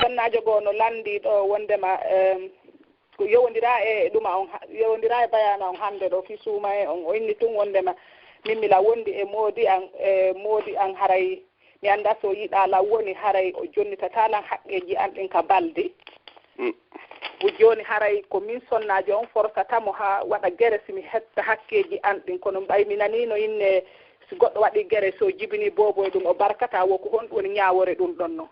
sonnajo go no landi ɗo wondema ko yowndira e ɗuma on yowndira e bayana on hande ɗo fi suuma e on o inni tun wondema min mila wondi e moodi an haray mi annda so yiɗa law woni haray o jonnitatalan haqqeji an ɗin ka balde o joni haray ko min sonnajo on forsatamo ha waɗa gere simi hetta hakkeji an ɗin kono ɓay mi nanino inne si goɗɗo waɗi gere so jibini bobo e ɗum o barkata wo ko honɗum woni ñawore ɗum ɗon noon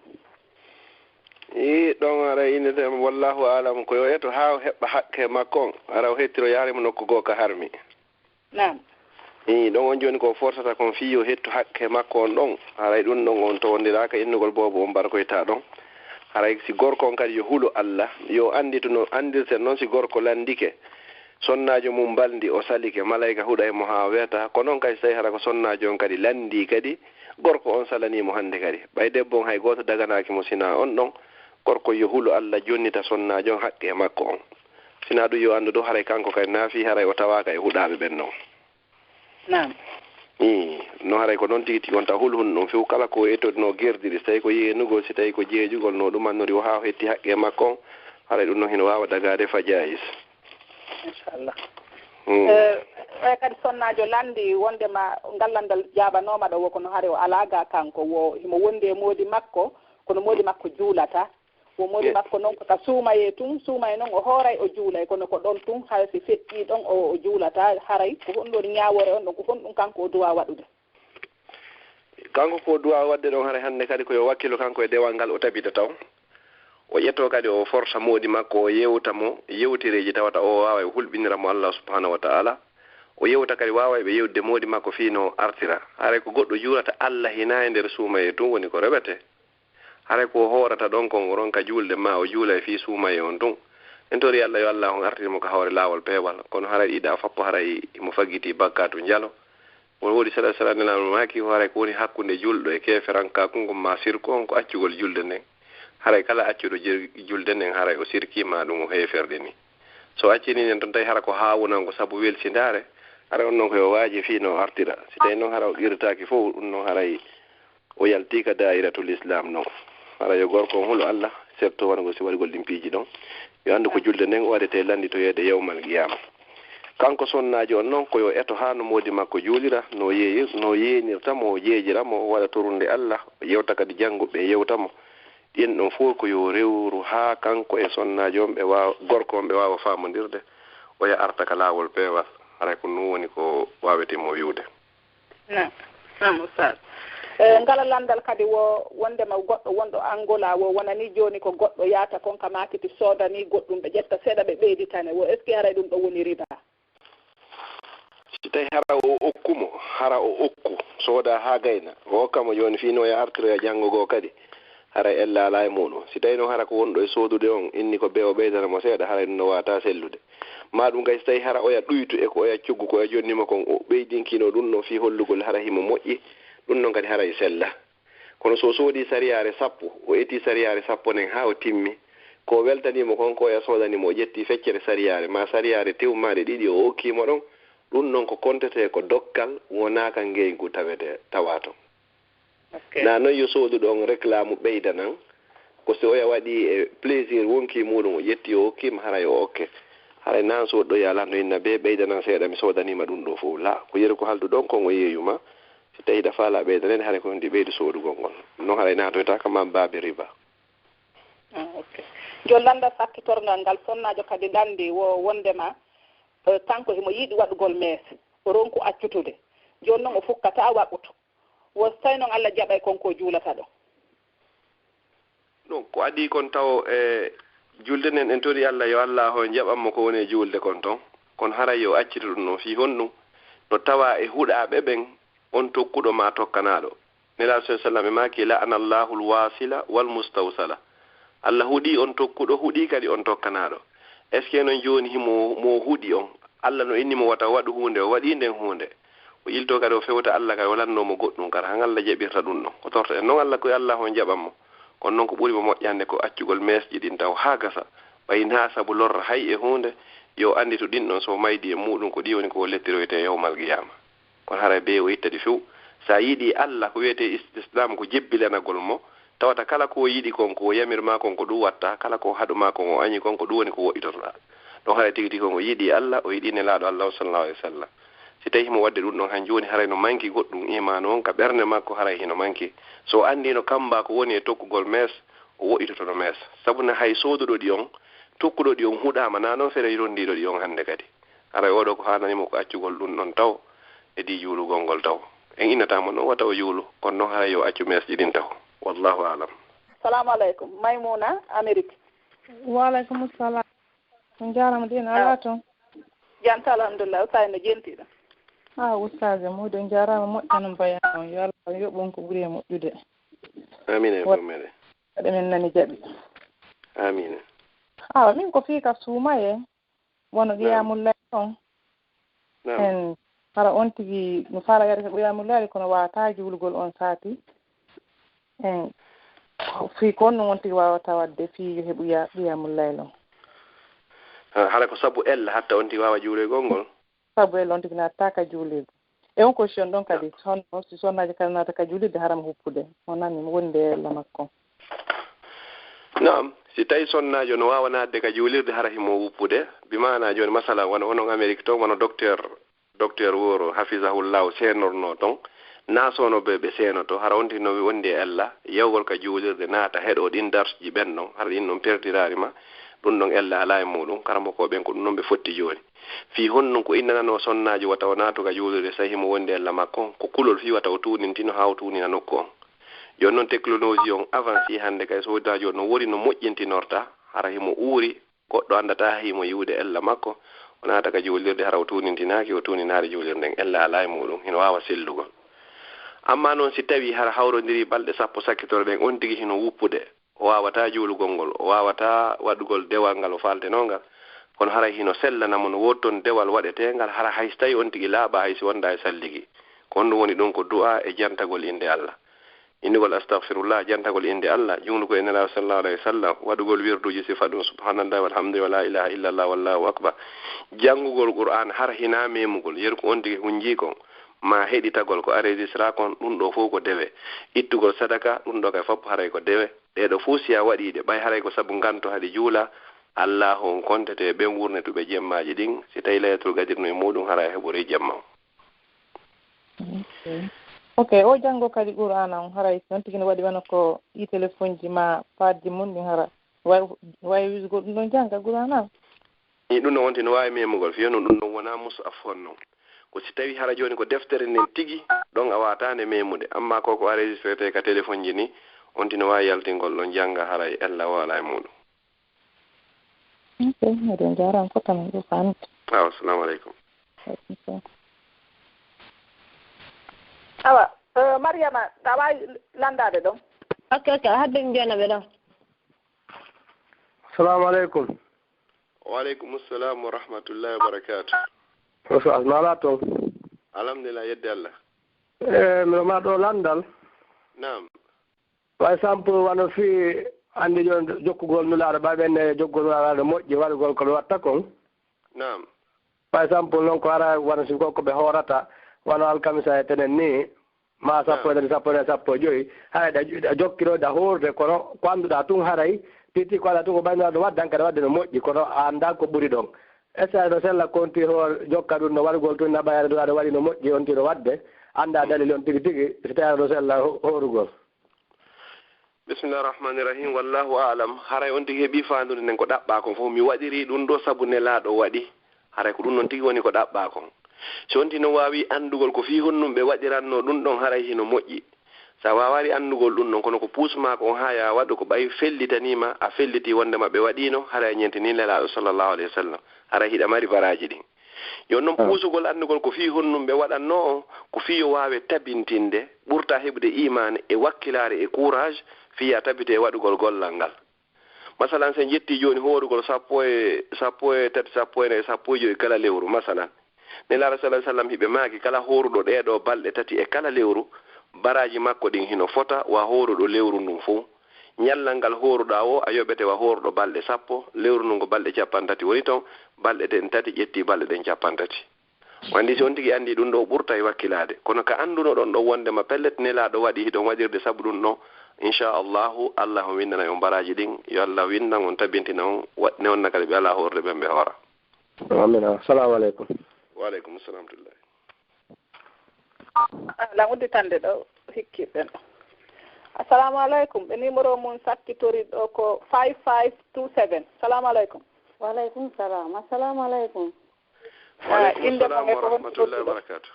ɗon ara innete wallahu alam ko yo eto ha heɓɓa hakke makko on ara o hettiro yaarimo nokku goo ka harmi nam ɗon on joni ko forsata kon fi yo hetto hakke makko on ɗon haray ɗum ɗon on towondiraka innugol bobo on barkoyta ɗon haray si gorko on kadi yo huulu Allah yo andito no andirten noon si gorko landike sonnajo mum baldi o salike malayka huɗa e mo ha weta ko noon kadi so tawi hara ko sonnajo on kadi landi kadi gorko on salanimo hande kadi ɓay debbo on hay goto daganaki mo sina on ɗon gorko yo huulu Allah jonnita sonnajo on haqqe e makko on sina ɗum yo andu ɗo haray kanko kadi naafi haray o tawaka e huɗaɓe ɓen noon nam no haray ko noon tigi tigi on taw hulhun ɗum few kala ko etodi no gerdiri so tawi ko yeenugol si tawi ko jeejugol no ɗumannori o ha o hetti haqqe makko on haray ɗum noon hino wawa dagade fa jayis inchallah kadi sonnajo landi wondema ngallandal jaɓanoma ɗo wokono haare o alaga kanko wo himo wondi e moodi makko kono moodi makko juulata wo moodi makko noon ko ta suumaye tun suumaye noon o hooray o juulay kono ko ɗon tun hay si feƴƴi ɗon o juulata haray ko honɗon ñawore on ɗon ko honɗum kanko o duwa waɗude kanko ko duwa wadde ɗon haray hannde kadi koyo wakkilo kanko e dewal ngal o tabita taw o ƴetto kadi o forsa moodi makko o yewta mo yewtireji tawata o wawa hulɓinira mo Allah subhanahu wa ta'ala o yewta kadi wawa ɓe yewde moodi makko fino artira haray ko goɗɗo juurata Allah hina e nder suumaye tun woni ko reɓete haray ko hoorata ɗon kon ronka juulde ma o juula e fi suumaye on tun en tori Allah yo Allah on artirimo ko hawre laawol peewal kono haray ɗiɗa fappo haray mo faggiti bakkatu njalo won woodi saɗa saɗanelaano maki haray ko woni hakkunde julɗo e keferanka kungum ma sirko on ko accugol julde nden haray kala accuɗo julde nden haray o sirkima ɗum o heeferde ni so accini nen toon tawi hara ko haawunan ko sabu welsindaare haray on noon koyo waaji fii no artira si tawi noon hara o irtaki fof ɗum noon haray o yaltika dairatul islam noon haray yo gorko on hulo Allah surtout wongo si waɗigol ɗin piiji ɗon yo anndu ko julde nden o waɗete landitoyeede yewmal qiyama kanko sonnajo on noon koyo eto ha no moodi makko juulira no yeenirtamo o jeejiramo o waɗa torunde Allah o yewta kadi jannguɓe yewtamo ɗin ɗon fof ko yo rewru ha kanko e sonnajo on ɓe wawa gorko on ɓe wawa famodirde o ya arta ka laawol peewal haray ko ɗum woni ko wawetemo wiwde nam ustad ngala landal kadi wondema goɗɗo wonɗo Angola wo wonani joni ko goɗɗo yaata kon ka makiti soodani goɗɗum ɓe ƴetta seeɗa ɓe ɓeyditane wo est ce que haray ɗum ɗo woni riba si tawi hara o okkumo hara o okku sooda ha gayna o hokkamo joni fino e artiroya janngogo kadi haray ella ala e muɗum si tawi noon hara ko wonɗo e soodude on inni ko ɓe o ɓeydanamo seeɗa haray ɗum no wata sellude ma ɗum kay so tawi hara oya ɗuytu e ko oya cuggu ko oya jonnima kon o ɓeydinkino ɗum no fi hollugol hara himo moƴƴi ɗum noon kadi haray sella kono so soodi sariyare sappo o eti sariyare sappo nden ha o timmi ko weltanimo konko oya soodanimo o ƴetti feccere sariyare ma sariyare tewmaɗe ɗiɗi o hokkimo ɗon ɗum noon ko kontete ko dokkal wonaka ngeygu tawete tawa ton na noon yo sooduɗo on réclame ɓeyda nan ko so oya waɗi e plaisir wonki muɗum o ƴetti o hokkima haray o okke haray nan sooɗɗo yo ala no inna be ɓeyda nan seeɗa mi soodanima ɗum ɗo fof la ko yeru ko haldu ɗon kon o yeeyuma si tawi da faala ɓeyda nen haray ko ndi ɓeydu soodugol ngol noon haray natoyta kam baabe riba jo landa sakkitorgal ngal sonnajo kadi landi wondema kanko himo yiiɗi waɗugol meese o ronku accutude joni noon o fukkata waɓuto wo so tawi noon Allah jaɓay konko juulata ɗo ɗum ko adi kon taw e julde nen en tori Allah yo Allah ho jaɓanmo ko woni julde kon ton kono haray yo accitu ɗum noon fi honɗum no tawa e huɗaɓe ɓen on tokkuɗo ma tokkanaɗo nelaɗo sa sallam e maki la'ana Allahu alwasila wal mustawsala Allah huɗi on tokkuɗo huɗi kadi on tokkanaɗo est ce que noon joni himo mo huɗi on Allah no inni mo wata waɗu hunde o waɗi nden hunde o ilto kadi o fewta Allah kadi o lannomo goɗɗum kadi han Allah jaɓirta ɗum ɗon ko torta en noon Allah koye Allah on jaɓanmo kono noon ko ɓuuri mo moƴƴande ko accugol mesji ɗin taw ha gasa ɓayin ha saabu lorra hay e hunde yo andi to ɗin ɗon so maydi e muɗum ko ɗi woni ko lettiroyte yawmal qiyama kono haray be o ittadi few sa yiiɗi Allah ko wiyete islam ko jebbilanagol mo tawata kala ko yiɗi kon ko yamirma kon ko ɗum watta kala ko haɗuma kon o añi kon ko ɗum woni ko woɗɗitotoɗa ɗon haɗa tigi tigi kon o yiɗi Allah o yiɗi nelaaɗo Allah sallallahu alaihi wasallam si tawi himo wadde ɗum ɗon han joni haray no manki goɗɗum imanu on ka ɓernde makko haray hino manki so andino kamba ko woni e tokkugol mes o woɗɗitotono mes sabu ne hay sooduɗo ɗi on tokkuɗo ɗi on huɗama na noon feere rondiɗo ɗi on hannde kadi haray oɗo ko hananimo ko accugol ɗum ɗon taw e di juulugol ngol taw en innatamo noon wata o juulu kono noon haray yo accu mes ɗiɗin taw wallahu alam. Assalamu alaikum. Maymuna Amérique. Wa alaikum assalam. On jarama din ala ton. Janta alhamdulillah usay no jentiɗo. Ustaze moɗon jarama moƴƴanon bayan on yo Allah yoɓon ko ɓuuri e moƴƴude. Amine e meɗe. Waɗa men nani jaɓi. Amine. Min ko fii ka suumaye wono qiyamullahi on. En hara on tigi no faala yaɗa ko qiyamullahi kono wawata juulugol on saati. En fii ko on non on tigi wawata wadde fii yo heɓu qiyamullahi on. Hala ko sabu ella hatta on tigi wawa juulugol ngol. Sabu ella on tigi natta ka juulirde. E on question ɗon kadi honno si sonnaji kadi nata ka juulirde harama huppude o nani wonde ella makko. Naam si tawi sonnajo no wawa nadde ka juulirde hara himo wuppude bimana joni masala wona onon Amérique toon wono docteur woro hafisahullahu senorno toon nasono ɓe senoto hara on tigi no wondi e ella yewgol ka juulirde naata heɗo ɗin darsuji ɓen ɗon hara ɗin ɗon pertirarima ɗum ɗon ella ala e muɗum karamokoɓen ko ɗum noon ɓe fotti joni fi honnon ko innanano sonnaji wata o naatu ka juulirde so himo wondi ella makko ko kulol fi wata o tunintino ha o tunina nokku on joni noon technologie on avancé hannde kay so wodda joni no wori no moƴƴintinorta hara himo uuri goɗɗo andata himo yiwde ella makko o naata ka juulirde hara o tunintinaki o tuninaade juulirde nden ella ala e muɗum hino wawa sellugol amma noon si tawi hara hawrodiri balɗe sappo sakkitore ɗen on tigi hino wuppude o wawata juulugol ngol o wawata waɗugol dewal ngal o faltenongal kono hara hino sellanamo no wotton dewal waɗetengal hara hayso tawi on tigi laaɓa haysi wonda e salligi ko on ɗum woni ɗum ko du'a e jantagol inde Allah innigol astaghfirullah jantagol inde Allah junglugo e nelaɗo sallallahu alayhi wa sallam waɗugol wirduji sifa ɗum subhanallah walhamdulillah wala ilaha illallah wallahu akbar janngugol qur'an har hina memugol yeru ko on tigi hunji kon ma heɗitagol ko enregistra kon ɗum ɗo fof ko dewe ittugol sadaka ɗum ɗo kay fof haray ko dewe ɗeɗo fuu siya waɗiɗe ɓay haray ko sabu nganto haɗi juula Allah on kontete ɓen wurnetuɓe jemmaji ɗin si tawi laylatul gadirno e muɗum haray heɓori jemma ok o janngo kadi qur'ana on haray on tigi no waɗi wona ko i téléphone ji ma paadji mum ɗin hara wawi wisgol ɗum ɗon jannga qur'ana i ɗum ɗon wonti no wawi memugol fiyo noon ɗum ɗon wona musu afon noon ko si tawi hara joni ko deftere nden tigi ɗon a watane memude amma koko enregistré te ka téléphone ji ni on tino wawi yaltingol ɗon jannga haray ella wala e muɗum ok eɗen jaran kottama ɗo famta assalamu aleykum awa Mariama a wawi landade ɗon ok hadde mi jona ɓe ɗon assalamu aleykum wa aleykum assalam wa rahmatullahi wa barakatuh so asmala toon alhamdulillah yedde Allah mino ma ɗo landal nam par exemple wano fi andi joni jokkugol nulaɗo ɓaɓenne jokkugol nulaɗo moƴƴi waɗugol koɓe watta kon nam par exemple noon ko ara wano si ko ɓe hoorata wano alkamisa e tenen ni ma sappo e sappo e joyi haray a jokkiroɗa hoorde kono ko annduɗa tun haray titi ko ala tun ko ɓaynoɗo wadde hankadi wadde no moƴƴi kono a anda ko ɓuri ɗon est ce que no sella konti ho jokka ɗum no waɗugol tun naɓayade ɗum aɗa waɗi no moƴƴi on tino wadde anda dalil on tigi tigi so tawi aɗa sella horugol bisimillahi rahmani rahim wallahu alam haray on tigi heeɓi fandude nden ko ɗaɓɓa kon fof mi waɗiri ɗum ɗo saabu nelaɗo waɗi haray ko ɗum noon tigi woni ko ɗaɓɓa kon so on tino wawi andugol ko fi honnum ɓe waɗiranno ɗum ɗon haray hino moƴƴi sa wawari andugol ɗum ɗon kono ko puusma ko on ha ya waɗu ko ɓay fellitanima a felliti wondema ɓe waɗino haray ñentini nelaɗo sallllahu alayhi wa sallam haray hiɗa mari baraji ɗin yon noon puusugol andugol ko fi honnum ɓe waɗanno o ko fi yo wawe tabintinde ɓurta heɓde imane e wakkilare e courage fiya tabite e waɗugol gollal ngal masalan sen jetti joni hoorugol sappo e tati sappo e sappo e joyi kala lewru masalan nelaɗo sallah sallam hiɓe maaki kala horuɗo ɗeɗo balɗe tati e kala lewru baraji makko ɗin hino fota wa horuɗo lewru ndun fof ñallal ngal horuɗa o a yoɓete wa horuɗo balɗe sappo lewru ndun ko balɗe capantati woni toon balɗe ɗen tati ƴetti balɗe ɗen capantati wandi si on tigi andi ɗum ɗo ɓurta e wakkilade kono ka anduno ɗon ɗo wondema pellet nelaɗo waɗi hiɗon waɗirde saabu ɗum ɗo inchallah Allah winnana on baraji din yo Allah winna on tabintina on wadne on nakale be Allah horde be hora amin. Assalamu alaikum. Wa alaikum assalam tullah la ngudi tande do hikki ben. Assalamu alaikum. Be numéro mun sakkitori do ko 5527. Assalamu alaikum. Wa alaikum salam. Assalamu alaikum. Inde mo e ko rahmatullahi wa barakatuh.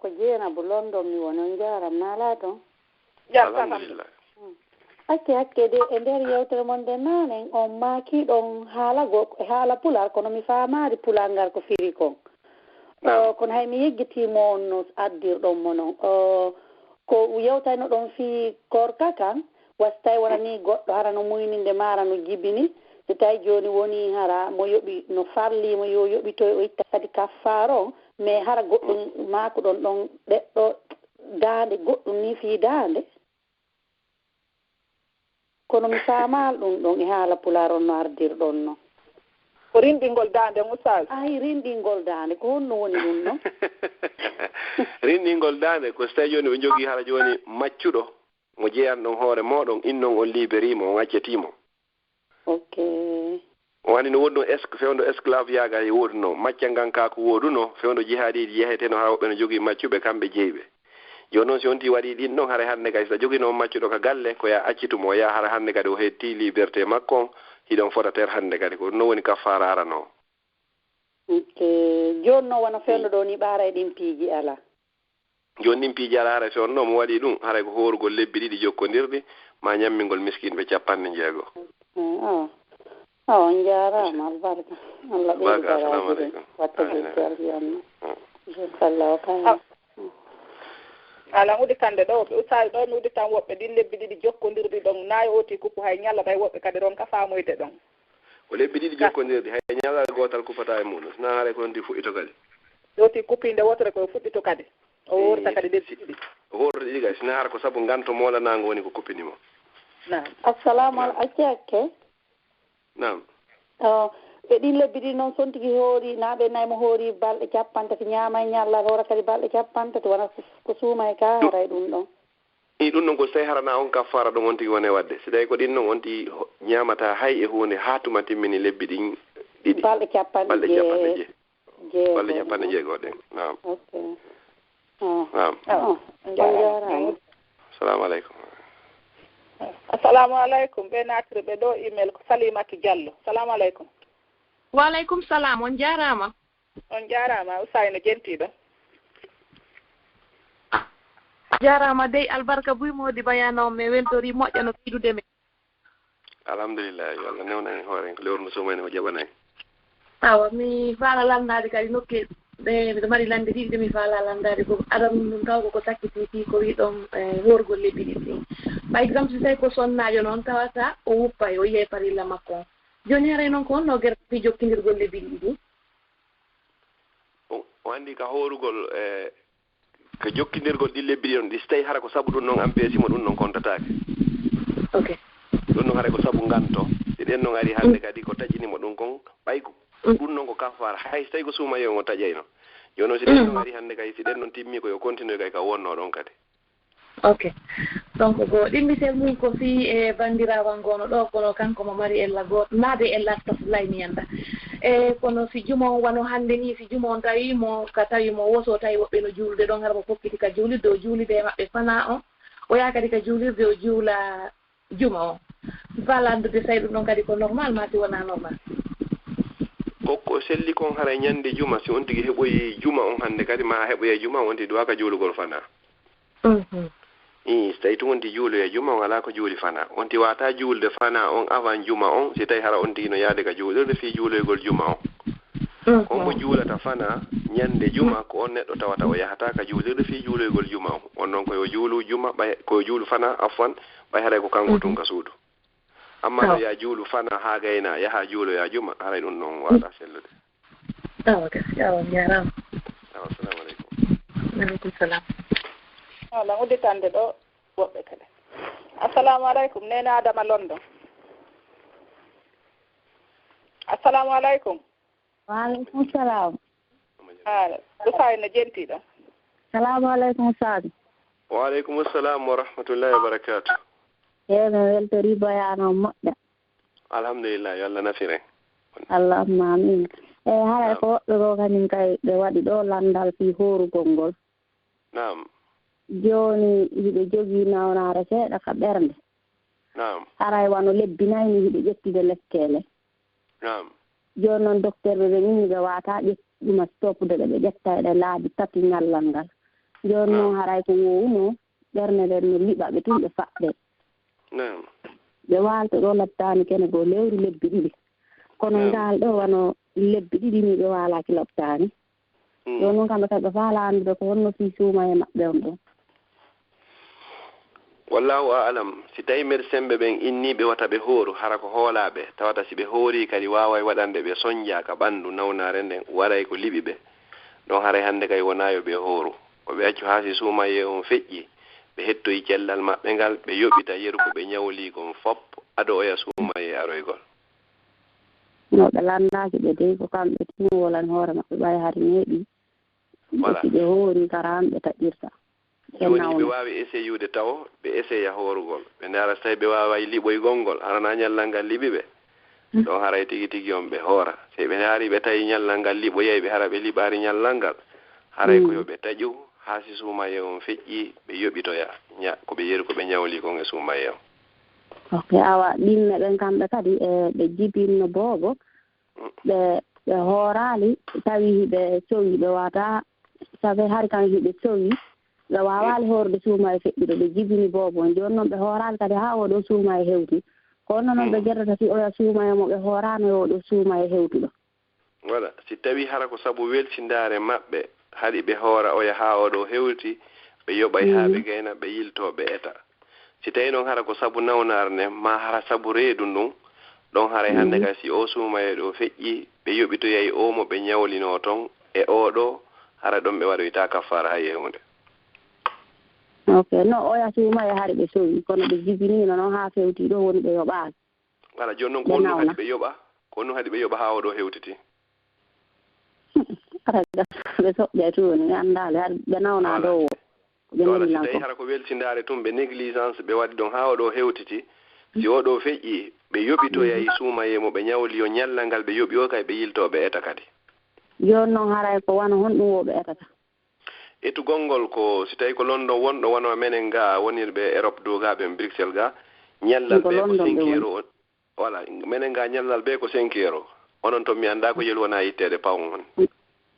Ko jeena bu London mi wono jaram na la to. Alhamdulillah. Akke de e nder yewtere mon de nanen on maaki ɗon haala pular kono mi faamaari pulangal ko firi kon kono hay mi yeggitimo on no addirɗon mo noon ko yewtayno ɗon fii korka kan wasi tawi wona ni goɗɗo hara no muyninde maara no jibini so tawi jooni woni hara mo yoɓi no farlimo yo yoɓitoy o itta kadi kaffar on mais hara goɗɗum maako ɗon ɗon ɗeɗɗo daande goɗɗum ni fii daande kono mi faamal ɗum ɗon e haala pular on no ardirɗon noon ko rinɗingol daande Moussa ay rinɗingol daande ko honno woni ɗum noon rinɗingol daande ko so tawi jooni ɓe jogii hara jooni maccuɗo mo jeyan ɗon hoore mooɗon innon on libérimo on accetimo ok o wani no woodi no fewndo esclave yaaga e wooduno macca ngan ka ko wooduno fewndo jihaadiiji yeheteno hara woɓɓe no jogii maccuɓe kamɓe jeyɓe joni noon si on ti waɗi ɗin ɗon hara hannde kadi so jogii noon maccuɗo ka galle ko ya accitumo o yaha hara hannde kadi o hetti liberté makko on hiɗon fotatere hannde kadi ko no woni kaffara arano ok joni noon wona fewndo ɗo ni ɓaara e ɗin piiji ala joni ɗin piiji ala hara fewndo mo waɗi ɗum haray ko horugol lebbi ɗiɗi jokkodirɗi ma ñammingol miskinɓe 50 on jarama albarka Allah barka assalamu aleykum watta joggal yanno sallahu kay ala udi kande ɗo ɓe usali ɗo mi udi tan woɓɓe ɗin lebbi ɗiɗi jokkodirɗi ɗon nayi oti kuppu hay ñallata e woɓɓe kadi ron ka famoyde ɗon ko lebbi ɗiɗi jokkodirɗi hay ñallal gotal kuppata e muɗum sina haare ko ndi fuɗɗito kadi oti kuppinde wotere koye fuɗɗito kadi o worta kadi lebbi ɗiɗi o worta ɗiɗi kadi sina haara ko saabu ganto moolanago woni ko kuppinimo nam assalamu aleykum akke nam ɓe ɗin lebbi ɗi noon son tigi hoori naaɓe nayi mo hoori balɗe 50 ñaama e ñallal hoora kadi balɗe 50 wona ko suuma e ka haray ɗum ɗon i ɗum ɗon ko so tawi harana on kaffara ɗon on tigi wone wadde so tawi ko ɗin noon on ti ñamata hay e hunde ha tuma timmini lebbi ɗin ɗiɗi balɗe 50 jeegoo ɗen nam ok nam jarama assalamu aleykum assalamu aleykum ɓe natire ɓe ɗo email ko Salimatu Diallo assalamu aleykum wa aleykum salam on jarama Usayno jentiɗo jarama dey albarka buy modi bayano me weltori moƴƴa no fiidude men alhamdulillah yo Allah newna en hoore ko lewru no somani o jaɓanayi awa mi faala landade kadi nokke ɓe mari lande ɗiɗi mi faala landade ko adam ɗum taw ko sakkiti ko wi ɗon worgol lebbi ɗiɗi par exemple si tawi ko sonnajo noon tawata o wuppa o yiye parilla makko on joni haray noon ko honno guerta fi jokkidirgol lebbi ɗiɗi o anndi ka horugol ko jokkidirgol ɗi lebbi ɗi on ɗi so tawi hara ko sabu ɗum noon ampesimo ɗum noon kontatake ok ɗum noon haray ko sabu nganto si ɗen noon ari hannde kadi ko taƴinimo ɗum kon ɓay ko ɗum noon ko kafara hay so tawi ko suuma yo o taƴayno joni noon si ɗen noon ari hannde kay si ɗen noon timmi koyo continue kay ka wonno ɗon kadi ok donc go ɗimmitel mum ko fi e bandirawa ngono ɗo kono kanko mo mari ella goto naade ella tafulay mi yanda e kono si juma on wano hannde ni si juma on tawimo ka tawimo woso tawi woɓɓe no juulde ɗon hara mo fokkiti ka juulirde o juulide e maɓɓe fana on o yaha kadi ka juulirde o juula juma on fa landude tawi ɗum ɗon kadi ko normal mati wona normal ko selli kon hara ñande juma si on tigi heɓoyi juma on hannde kadi ma heɓoye juma on ti duwa ka juulugol fana so tawi tun wonti juulo e juma on alaa ko juuli fana on ti wata juulde fana on avant juma on si tawi hara on tigi no yaade ka juulirde fi juuloygol juma on on mo juulata fana ñande juma ko on neɗɗo tawata o yahata ka juulirde fi juuloygol juma on on noon koyo juulu juma ɓay koyo juulu fana afwan ɓay haray ko kanko tun ka suudu amma no ya juulu fana ha gayna yaha juuloya juma haray ɗum noon waɗa sellude jarama assalamu aleykum aleykum salam ala udditande ɗo woɓɓe kadi assalamu aleykum nene Adama London assalamu aleykum waaleykum salam Usayno jentiɗo salamu aleykum Sadio wa aleykum assalam wa rahmatullahi wa barakatuh mi weltori bayano moƴƴa. Alhamdulillah yo Allah nafire. Allahumma amin. Hara ko woɓɓe ko kañum kay ɓe waɗi ɗo landal fi horugol ngol. Naam. Joni hiɓe jogii nawnare seeɗa ka ɓernde. Naam. Haray wano lebbinayni hiɓe ƴettide lekkele. Naam. Joni noon docteur ɓe mini ɓe wata ƴettuma stoppude ɓe ƴetta eɗe laabi tati ñallal ngal. Joni noon haray ko wowuno ɓernde nden no liɓa ɓe tun ɓe faɗɗe. Naam. ɓe walto ɗo loptani kene goo lewru lebbi ɗiɗi kono ngal ɗo wano lebbi ɗiɗi ni ɓe walaki loptani joni noon kamɓe kadi ɓe faala andude ko honno fi suuma e maɓɓe on ɗon. Wallahu a'lam. Si tawi médecin ɓe ɓen inniɓe wata ɓe hooru hara ko hoolaɓe tawata si ɓe hoori kadi wawa waɗande ɓe soñja ka ɓandu nawnare nden waɗay ko liɓi ɓe ɗon haray hannde kay wonayo ɓe hooru ko ɓe accu haa si suuma ye on feƴƴi ɓe hettoyi cellal maɓɓe ngal ɓe yoɓita yeru ko ɓe ñawli kon fop ado oya suuma ye aroygol. No ɓe landaki ɓe dey ko kamɓe timowolan hoore maɓɓe ɓay hari neeɓi si ɓe hoori karam ɓe taƴƴirta. Joni ɓe wawi essayude taw ɓe essaya hoorugol ɓe ndaara so tawi ɓe wawa liɓoygol ngol harana ñallal ngal liɓi ɓe ɗon haray tigi tigi on ɓe hoora so ɓe haari ɓe tawi ñallal ngal liɓoyay ɓe hara ɓe liɓaari ñallal ngal haray ko yo ɓe taƴu haa si suumaye on feƴƴi ɓe yoɓitoya ko ɓe yeri ko ɓe ñawli kon e suumaye on. Ok awa ɗinne ɓen kamɓe kadi ɓe jibinno boobo ɓe hoorali tawi ɓe sowi ɓe wata sabe hari kan hiɓe sowi ɓe wawali hoorde suuma e feƴƴuɗo ɓe jibini boobo on joni noon ɓe hoorali kadi ha oɗo suuma e hewti kono noon ɓe gueɗata si oya suuma e mo ɓe hoorano e oɗo suuma e hewtuɗo. Voilà si tawi hara ko sabu weltindare maɓɓe haɗi ɓe hoora oya ha oɗo hewti ɓe yoɓay ha ɓe gayna ɓe yilto ɓe eta si tawi noon hara ko sabu nawnare nde ma hara sabu reedu ndun ɗon haray hannde kay si o suuma e ɗo feƴƴi ɓe yoɓitoyay o mo ɓe ñawlino toon e oɗo hara ɗon ɓe waɗoyta kaffara hay hunde. Ok no oya suuma e haari ɓe sowi kono ɓe jibinino noon ha fewti ɗo woni ɓe yoɓaaki. Voilà joni noon ko honno hadi ɓe yoɓa ko honno hadi ɓe yoɓa ha oɗo hewtiti. ɓe soɓɓe toon mi anndali haɗa ɓe nawna dow o voilà si tawi hara ko weltindare tun ɓe négligence ɓe waɗi ɗon ha oɗo hewtiti si oɗo feƴƴi ɓe yoɓitoyay suumaye mo ɓe ñawli o ñallal ngal ɓe yoɓi o kay ɓe yilto ɓe eta kadi. joni noon haray ko wano honɗum wo ɓe etata. etugol ngol ko si tawi ko London wonɗo wano menen ga wonirɓe Europe dow ga ɓen Bruxelles ga ñallal ɓe ko 5 euro voilà menen ga ñallal ɓe ko 5 euro onon toon mi annda ko yel wona yittede pawon hon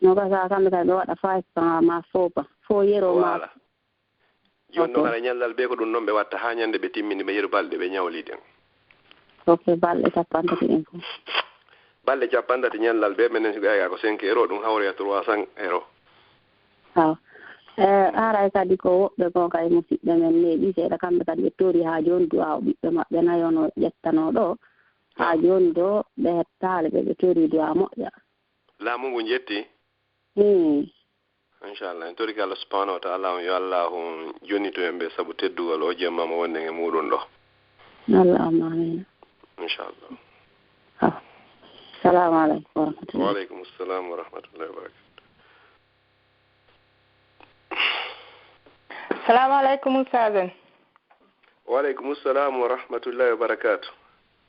no gasa kamɓe kay ɓe waɗa 5 pan ma fopa fo yero ma voilà joni noon hara ñallal ɓe ko ɗum noon ɓe watta ha ñande ɓe timmini ɓe yeru balɗe ɓe ñawli ɗen. ok balɗe capantati ɗen fof balɗe capantati ñallal ɓe menen ga ko 5 euro ɗum hawre 300 euro. aw haray kadi ko woɓɓe ko kay musidɓe men neeɓi seeɗa kamɓe kadi ɓe tori ha joni duwaw ɓiɓɓe maɓɓe nayono ƴettano ɗo ha joni do ɓe hettale ɓe tori duwa moƴƴa laamu ngu jetti inchallah en tori ko Allah subhanahu wa ta'ala yo Allah jonito en ɓe saabu teddugol o jemmama wonnen e muɗum ɗo allahumma amin inchallah. Assalamu aleykum wa rahmatullah. Wa aleykum assalam wa rahmatullahi wa barakatuh. Assalamu aleykum Ustazen. Wa aleykum assalam wa rahmatullahi wa barakatuh.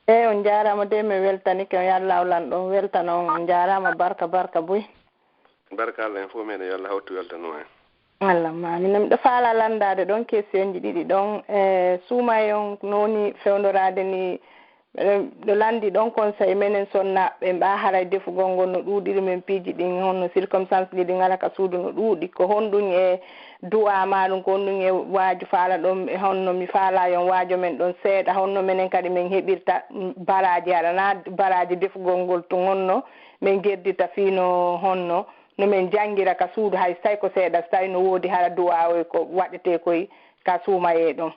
On jarama de mi weltanike yo Allah lan ɗon weltano on jarama barka buy. Barka Allah en fof men yo Allah hawtu weltano en. Allah mami miɗo faala landade ɗon question ji ɗiɗi ɗon suuma on noni fewnorade ni ɗo landi ɗon conseil menen sonnaɓe mba haray defugol ngol no ɗuuɗiri men piiji ɗin honno circonstance ɗi ngala ka suudu no ɗuuɗi ko honɗum e du'a maɗum ko honɗum e waaju faala ɗon e honno mi faala yon waajo men ɗon seeɗa honno menen kadi min heɓirta baraji haɗana baraji defugol ngol to honno min gerdita fiino honno no min janngira ka suudu hay so tawi ko seeɗa so tawi no woodi hara du'a o ko waɗete koye ka suumaye ɗon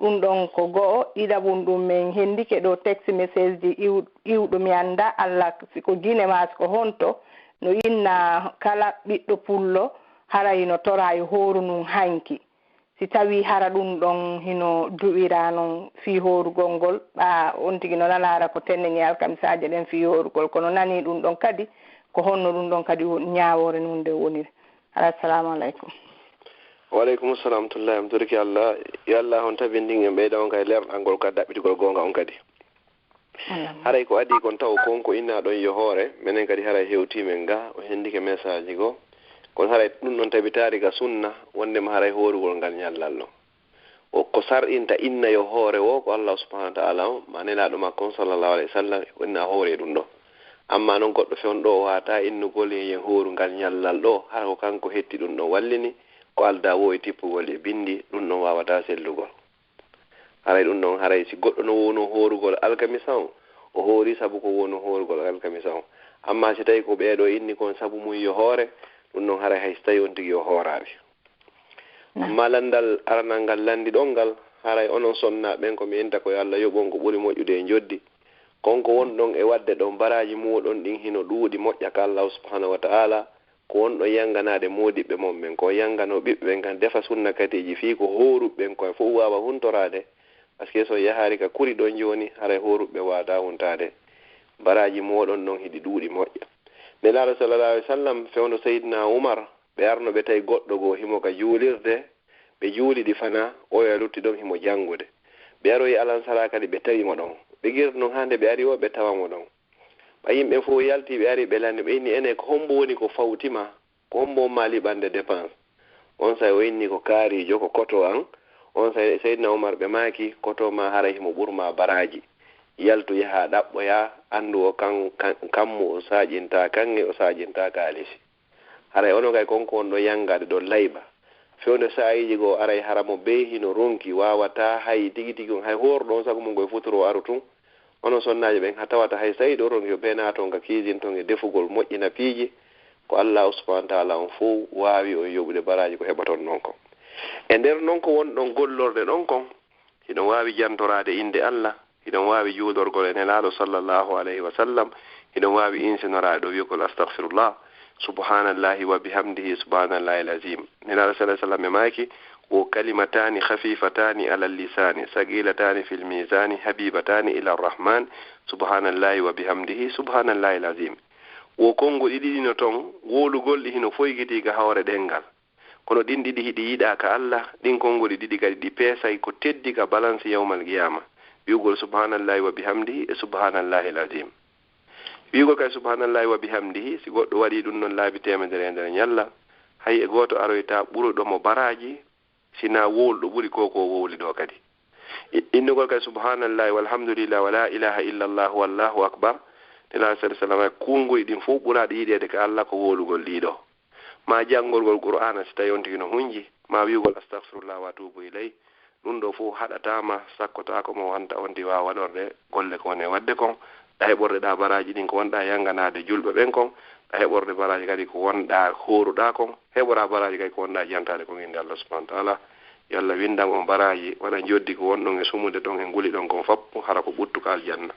ɗum ɗon ko go'o ɗiɗaɓum ɗum min hendike ɗo texte message ji iwɗo mi annda Allah siko guine ma siko honto no inna kala ɓiɗɗo pullo hara hino tora e hooru num hanki si tawi hara ɗum ɗon hino du'ira noon fi hoorugol ngol ɓa on tigi no nanara ko tenneni alkamisaje ɗen fi hoorugol kono nani ɗum ɗon kadi ko honno ɗum ɗon kadi ñaawore nun nde woniri. Assalamu aleykum. Waleykum salam tullah am turki Allah yalla on tabindin en ɓeyda on kay lerɗangol ka daɓɓitigol gonga on kadi haray ko adi kon taw konko inna ɗon yo hoore minen kadi haray hewtimen ga o hendike message go kono haray ɗum ɗon tabitari ga sunna wondema haray horugol ngal ñallallo o ko sarɗinta inna yo hoore wo ko Allah subhanahu wa ta'ala o ma nelaɗo makko sallallahu alayhi wa sallam inna hoore ɗum ɗo amma noon goɗɗo fewn ɗo o wata innugol yen horu ngal ñallal ɗo hara ko kanko hetti ɗum ɗon wallini ko alda wo e tippugol e bindi ɗum ɗon wawata sellugol haray ɗum ɗon haray si goɗɗo no wono horugol alkamisa o o hoori sabu ko wono horugol alkamisa o amma si tawi ko ɓeeɗo inni kon sabu mum yo hoore ɗum ɗon haray hay so tawi on tigi yo hooraɓe amma landal aranal ngal landi ɗon ngal haray onon sonnaɓe ɓen komi inta koye Allah yoɓon ko ɓuuri moƴƴude e joddi konko wonɗon e wadde ɗon baraji muɗon ɗin hino ɗuuɗi moƴƴa ka Allah subhanahu wa ta'ala ko wonɗo yanganade modiɓɓe mon ɓen ko yangano ɓiɓɓe ɓen kan defa sunna katiji fii ko horuɓe ɓen koye fof wawa huntorade par ce que so yahari ka kuri ɗon joni haray horuɓe wada huntade baraji moɗon ɗon hiɗi ɗuuɗi moƴƴa nelaɗo sallallahu alaihi wa sallam fewno Seydina Umar ɓe arno ɓe tawi goɗɗo goo himo ka juulirde ɓe juuliɗi fana oya lutti ɗon himo jangude ɓe aroyi alansara kadi ɓe tawimo ɗon ɓe girdi noon hande ɓe ari o ɓe tawamo ɗon ɓa yimɓe fof yalti ɓe ari ɓe landi ɓe inni ene ko hombo woni ko fawtima ko hombo ma liɓande dépense on sa o inni ko kaarijo ko koto an on sa Seydina Umar ɓe maaki koto ma haray himo ɓurma baraji yaltu yaha ɗaɓɓoya andu o kammu o saƴinta kange o saƴinta kaalisi haray ono kay konko on ɗo yangade ɗo layɓa fewde sayiji goo aray haramo beehino ronki wawata hay tigi tigi on hay horɗo on sago mum goye futuro aru tun ono sonnaji ɓen ha tawata hay sayi ɗo ronki o bena toon ga cuisine toon e defugol moƴƴina piiji ko Allah subhanahu wa ta'ala on fof wawi o yoɓude baraji ko heɓaton noon kon e nder noon ko wonɗon gollorde ɗon kon hiɗon wawi jantorade inde Allah hiɗon wawi juulorgol e nelaɗo sallllahu alayhi wa sallam hiɗon wawi insinorade ɗo wiyogol astahfirullah subhanallahi wa bihamdihi subhanallahi alazim nelaɗo sallah sallam e maki wo kalimatani khafifatani ala lisani sagilatani fil misani habibatani ila arrahman subhanallahi wa bihamdihi subhanallahi alazim wo kongo ɗiɗino toon wolugol ɗi hino foygitiga hawre ɗengal kono ɗin ɗiɗi hiɗi yiɗa ka Allah ɗin konngoli ɗiɗi kadi ɗi peesay ko teddi ka balance yawmal qiyama wiugol subhanallahi wa bihamdihi e subhanallahi alazim wiugol kay subhanallahi wa bihamdihi si goɗɗo waɗi ɗum noon laabi temedere e nder ñalla hay e goto aroyta ɓuruɗomo baraji sina wowlɗo ɓuuri koko wowli ɗo kadi innugol kay subhanallahi walhamdulillah wala ilaha illallah wallahu akbar nela sala sallam kungoy ɗin fof ɓuraɗo yiɗede ka Allah ko wolugol ɗiɗo ma janngolgol qur'ana si tawi on tigi no hunji ma wiugol astahfirullah wa atubu ilay ɗum ɗo fof haɗatama sakkotako mo wonta on di wawa waɗorde golle ko woni wadde kon ɗa heɓorde ɗa baraji ɗin ko wonɗa yanganade julɓe ɓen kon ɗa heɓorde baraji kadi ko wonɗa horuɗa kon heɓora baraji kadi ko wonɗa jantade ko inde Allah subhanahu wa ta'ala yo Allah windan on baraji waɗa joddi ko wonɗon e sumude ɗon e nguli ɗon kon foppo hara ko ɓuttuka aljanna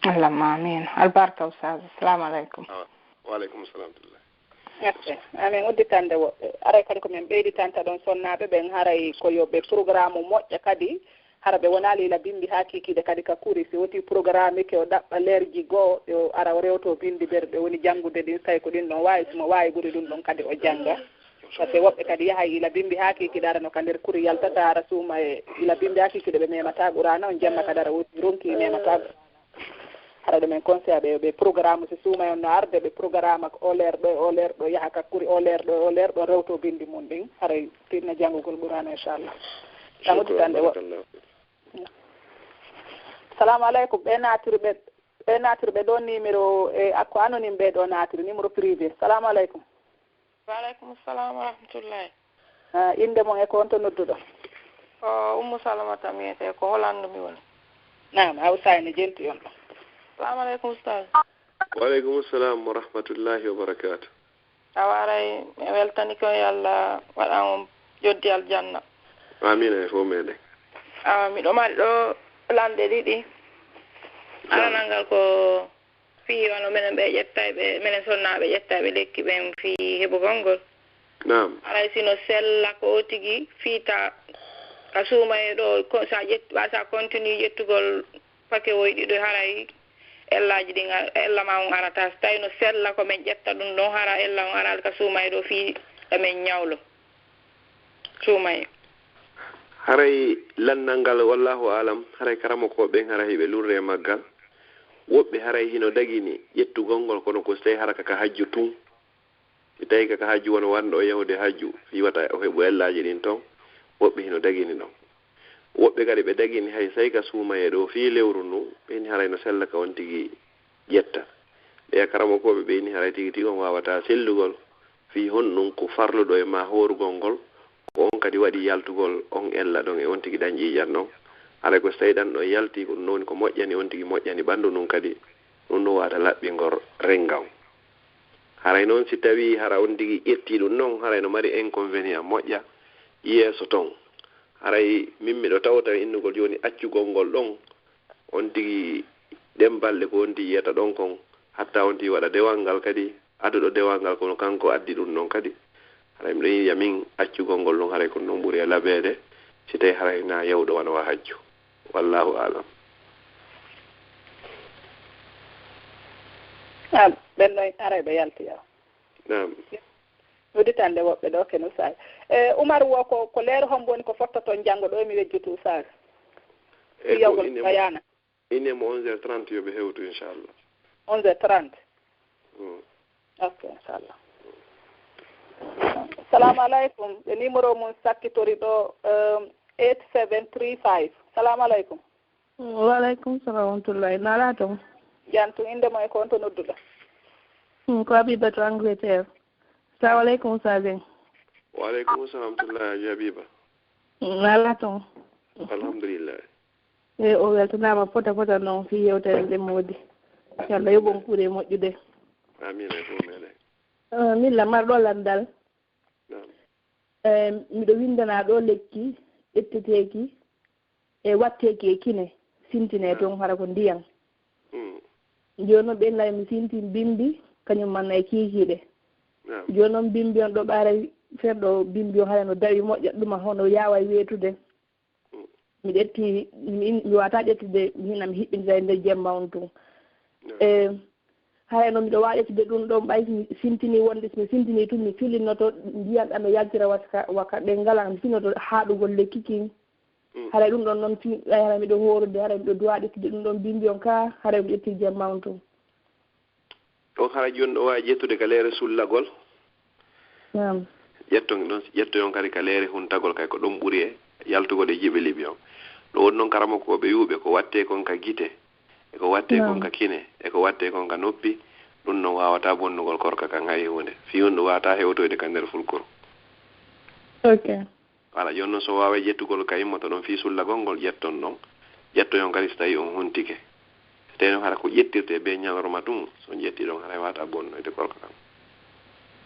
Allahumma amin albarka ustaz assalamu aleykum wa aleykum salam merci amin udditande woɓɓe aray kadi komin ɓeyditanta ɗon sonnaɓe ɓen haray ko yoɓe programme moƴƴa kadi hara ɓe wona lila bimbi ha kikiɗe kadi ka kuri si woti programme ke o ɗaɓɓa lerji goo ɓe ara o rewto bindi ɓer ɓe woni janngude ɗin tawi ko ɗin ɗon wawi somo wawi ɓuri ɗum ɗon kadi o jangga par ce que woɓɓe kadi yaha ila bimbi ha kikiɗe arano ka nder kuri yaltata ara suuma e ila bimbi ha kikiɗe ɓe memata ɓurana on jamma kadi ara woti ronki memata hara ɗumen conseil ɓe programme si suuma on no arde ɓe programme ko o leer ɗo yaha kakkuri o leer ɗo rewto bindi mum ɗin haray tinna janngugol ɓurano inchallah tan udditande woɓɓe salamu aleykum ɓe natirɓe ɗo numéro e akko anonyme ɓe ɗo natiri numéro privé salamu aleykum waaleykum salam wa rahmatullahi inde mon e ko on to nodduɗo o Ummou Salamata miyete ko Hollande mi woni nam hawsani jenti on ɗo salamu aleykum ustad waaleykum salam wa rahmatullahi wa barakatuh a waray mi weltani ko Allah waɗamo joddi aljanna amina e fof meɗen miɗo mari ɗo lande ɗiɗi aranal ngal ko fii wano minen ɓe ƴettayɓe minen sonnaɓe ƴettayɓe lekki ɓen fii heɓugol ngol nam aray sino sella ko tigi fiita ka suuma e ɗo sa wasa continue ƴettugol paquet oy ɗiɗo haray ellaji ɗin ella ma on arata so tawi no sella ko min ƴetta ɗum ɗon hara ella on arata ka suuma e ɗo fii ɗamin ñawlo suumaye haray lannangal wallahu alam haray karamo ko ɓen hara hiɓe lurre maggal woɓɓe haray hino dagini ƴettugol ngol kono ko so tawi haraka ka hajju tun si tawi kaka hajju wono wanɗo yahude hajju fiwata o heɓu ellaji ɗin ton woɓɓe hino dagini ɗon woɓɓe kadi ɓe dagini hay so tawi ka suumaye ɗo fi lewru ndu ɓeni haray no sella ka on tigi ƴetta ɓe karamo koɓe ɓeni haray tigi tigi on wawata sellugol fi honɗum ko farluɗo e ma horugol ngol ko on kadi waɗi yaltugol on ella ɗon e on tigi dañƴijan ɗon haray ko so tawi ɗan ɗo yalti ko ɗum woni ko moƴƴani on tigi moƴƴani ɓanndu ɗum kadi ɗum ɗo wata laɓɓingol rengaw haray noon si tawi hara on tigi ƴetti ɗum noon haray no mari inconvénient moƴƴa yeeso ton haray min miɗo tawta innugol joni accugol ngol ɗon on tigi ɗen balɗe ko on tigi yiyata ɗon kon hatta on tigi waɗa dewal ngal kadi aduɗo dewal ngal kono kanko addi ɗum ɗon kadi haray miɗo yiya min accugol ngol ɗon haray kono noon ɓuuri e laɓede si tawi haray na yewɗo wona wa hajju wallahu alam ɓen noon aray ɓe yaltiya nam woditande woɓɓe ɗo keno saare Oumar wo ko leero hom woni ko fottoto janngo ɗo mi wejjutu saare yawgol bayana inemo 11h30 yoɓe hewtu inchallah 11h30 ok inchallah salamu aleykum ɓe numéro mum sakkitori ɗo 8735 salamu aleykum waaleykum salam rahmatullahi nala toon jantu inde mo e ko on to nodduɗa ko Habiba to Angleterre salamu aleykum sagen waaleykum salam rahmatullahi Habiba nala toon alhamdulillah e o weltanama fota noon fi yewtere nde moodi yalla yoɓon kuure moƴƴude amina e fof meɗen min lamarɗo landal miɗo windana ɗo lekki ƴetteteki e watteki e kine sintine toon hara ko ndiyam joni noon ɓen lay mi sinti bimbi kañum manna e kiikiiɗe joni noon bimbi on ɗo ɓaara ferɗo bimbi o hara no dawi moƴƴat ɗuma hono yawa weetude mi ƴetti mi wata ƴettude hina mi hiɓɓinta e nder jemma on tun hay no miɗo wawi ƴettude ɗum ɗon ɓay mi sintini wonde somi sintini tun mi filinnoto ndiyam ɗam e yaltira wakka ɗe ngala mi finnoto haaɗugol lekki kin haray ɗum ɗon noon hara miɗo horude hara miɗo duwa ƴettude ɗum ɗon bimbi on ka haray mi ƴetti jemma on tun o hara joni ɗo wawi ƴettude ka leere sullagol ƴetton ɗon ƴettoyon kadi ka leere huntagol kay ko ɗum ɓuuri e yaltugol e jiɓe liɓi on ɗo woni noon karama koɓe yuuɓe ko watte kon ka guite eko watte kon ka kine eko watte kon ka noppi ɗum noon wawata bonnugol korka kan hay hunde fi hunde wawata hewtoyde ka nder fulkoro ok voilà joni noon so wawa ƴettugol ka immoto ɗon fi sullagol ngol ƴetton ɗon ƴettoyon kadi so tawi on huntike so tawi hara ko ƴettirte be ñalorma tun so ƴetti ɗon haray wawata bonnoyde korka kan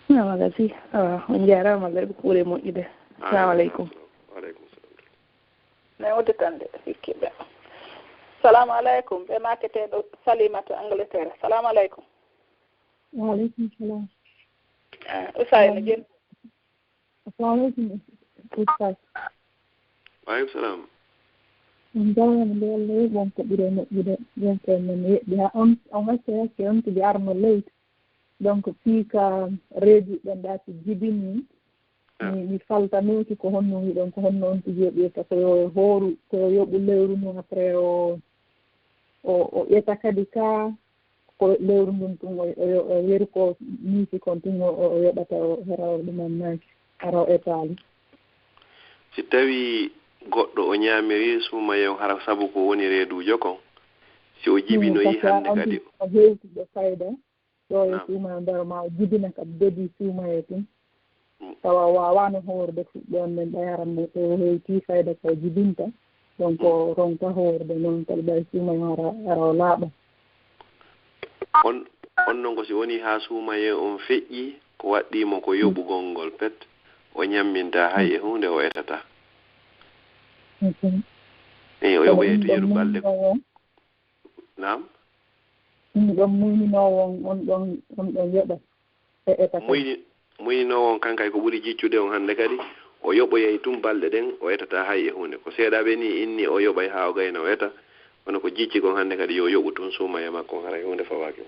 maga si on jarama ɓe kuure moƴƴude assalamu aleykum waaleykum salam mais udditande hikkiɓe salamu aleykum ɓe maketeɗo Salimatu Angleterre salamu aleykum waaleykum salam Usayna jen assalamu aleykum ustad waaleykum salam on jawani nde Allah yoɓon ko ɓuure moƴƴude jonten men yeɗɗi ha on hakke on tigi arno leydi donc fiika reedu ɓen ɗaki jibini mi faltanuki ko honno wiɗon ko honno on tigi yoɓiyetta koyo hooru koyo yoɓu lewru mum après o ƴetta kadi ka ko lewru ndun tun o yeru ko miisi kon tun o yoɓata o hera ɗumen naki ara o etaali si tawi goɗɗo o ñaamiri sumayew hara sabu ko woni reedujo kon si o jibinoyi hannde kadi o hewtiɓe fayda ɗo e suumaye nder ma o jibina kadi dedi suumaye tun tawa wawano hoorde fuɗɗon men ɓayaranmo o hewti fayda ko jibinta donc ronka hoorde noon kadi ɓay suumaye ara o laaɓa on noon ko si woni ha suumaye on feƴƴi ko waɗɗimo ko yoɓugol ngol pet o ñamminta hay e hunde o etata eyi o yoɓoye to yeru balɗe nam ɗon muyninowo on ɗon yoɓa e etata muyninowo on kankay ko ɓuri jiccude on hannde kadi o yoɓoyey tum balɗe ɗen o etata hay e hunde ko seeɗaɓe ni inni o yoɓay ha o gayna o eta kono ko jicci kon hannde kadi yo yoɓu tun suumaye makko hara e hunde fawaki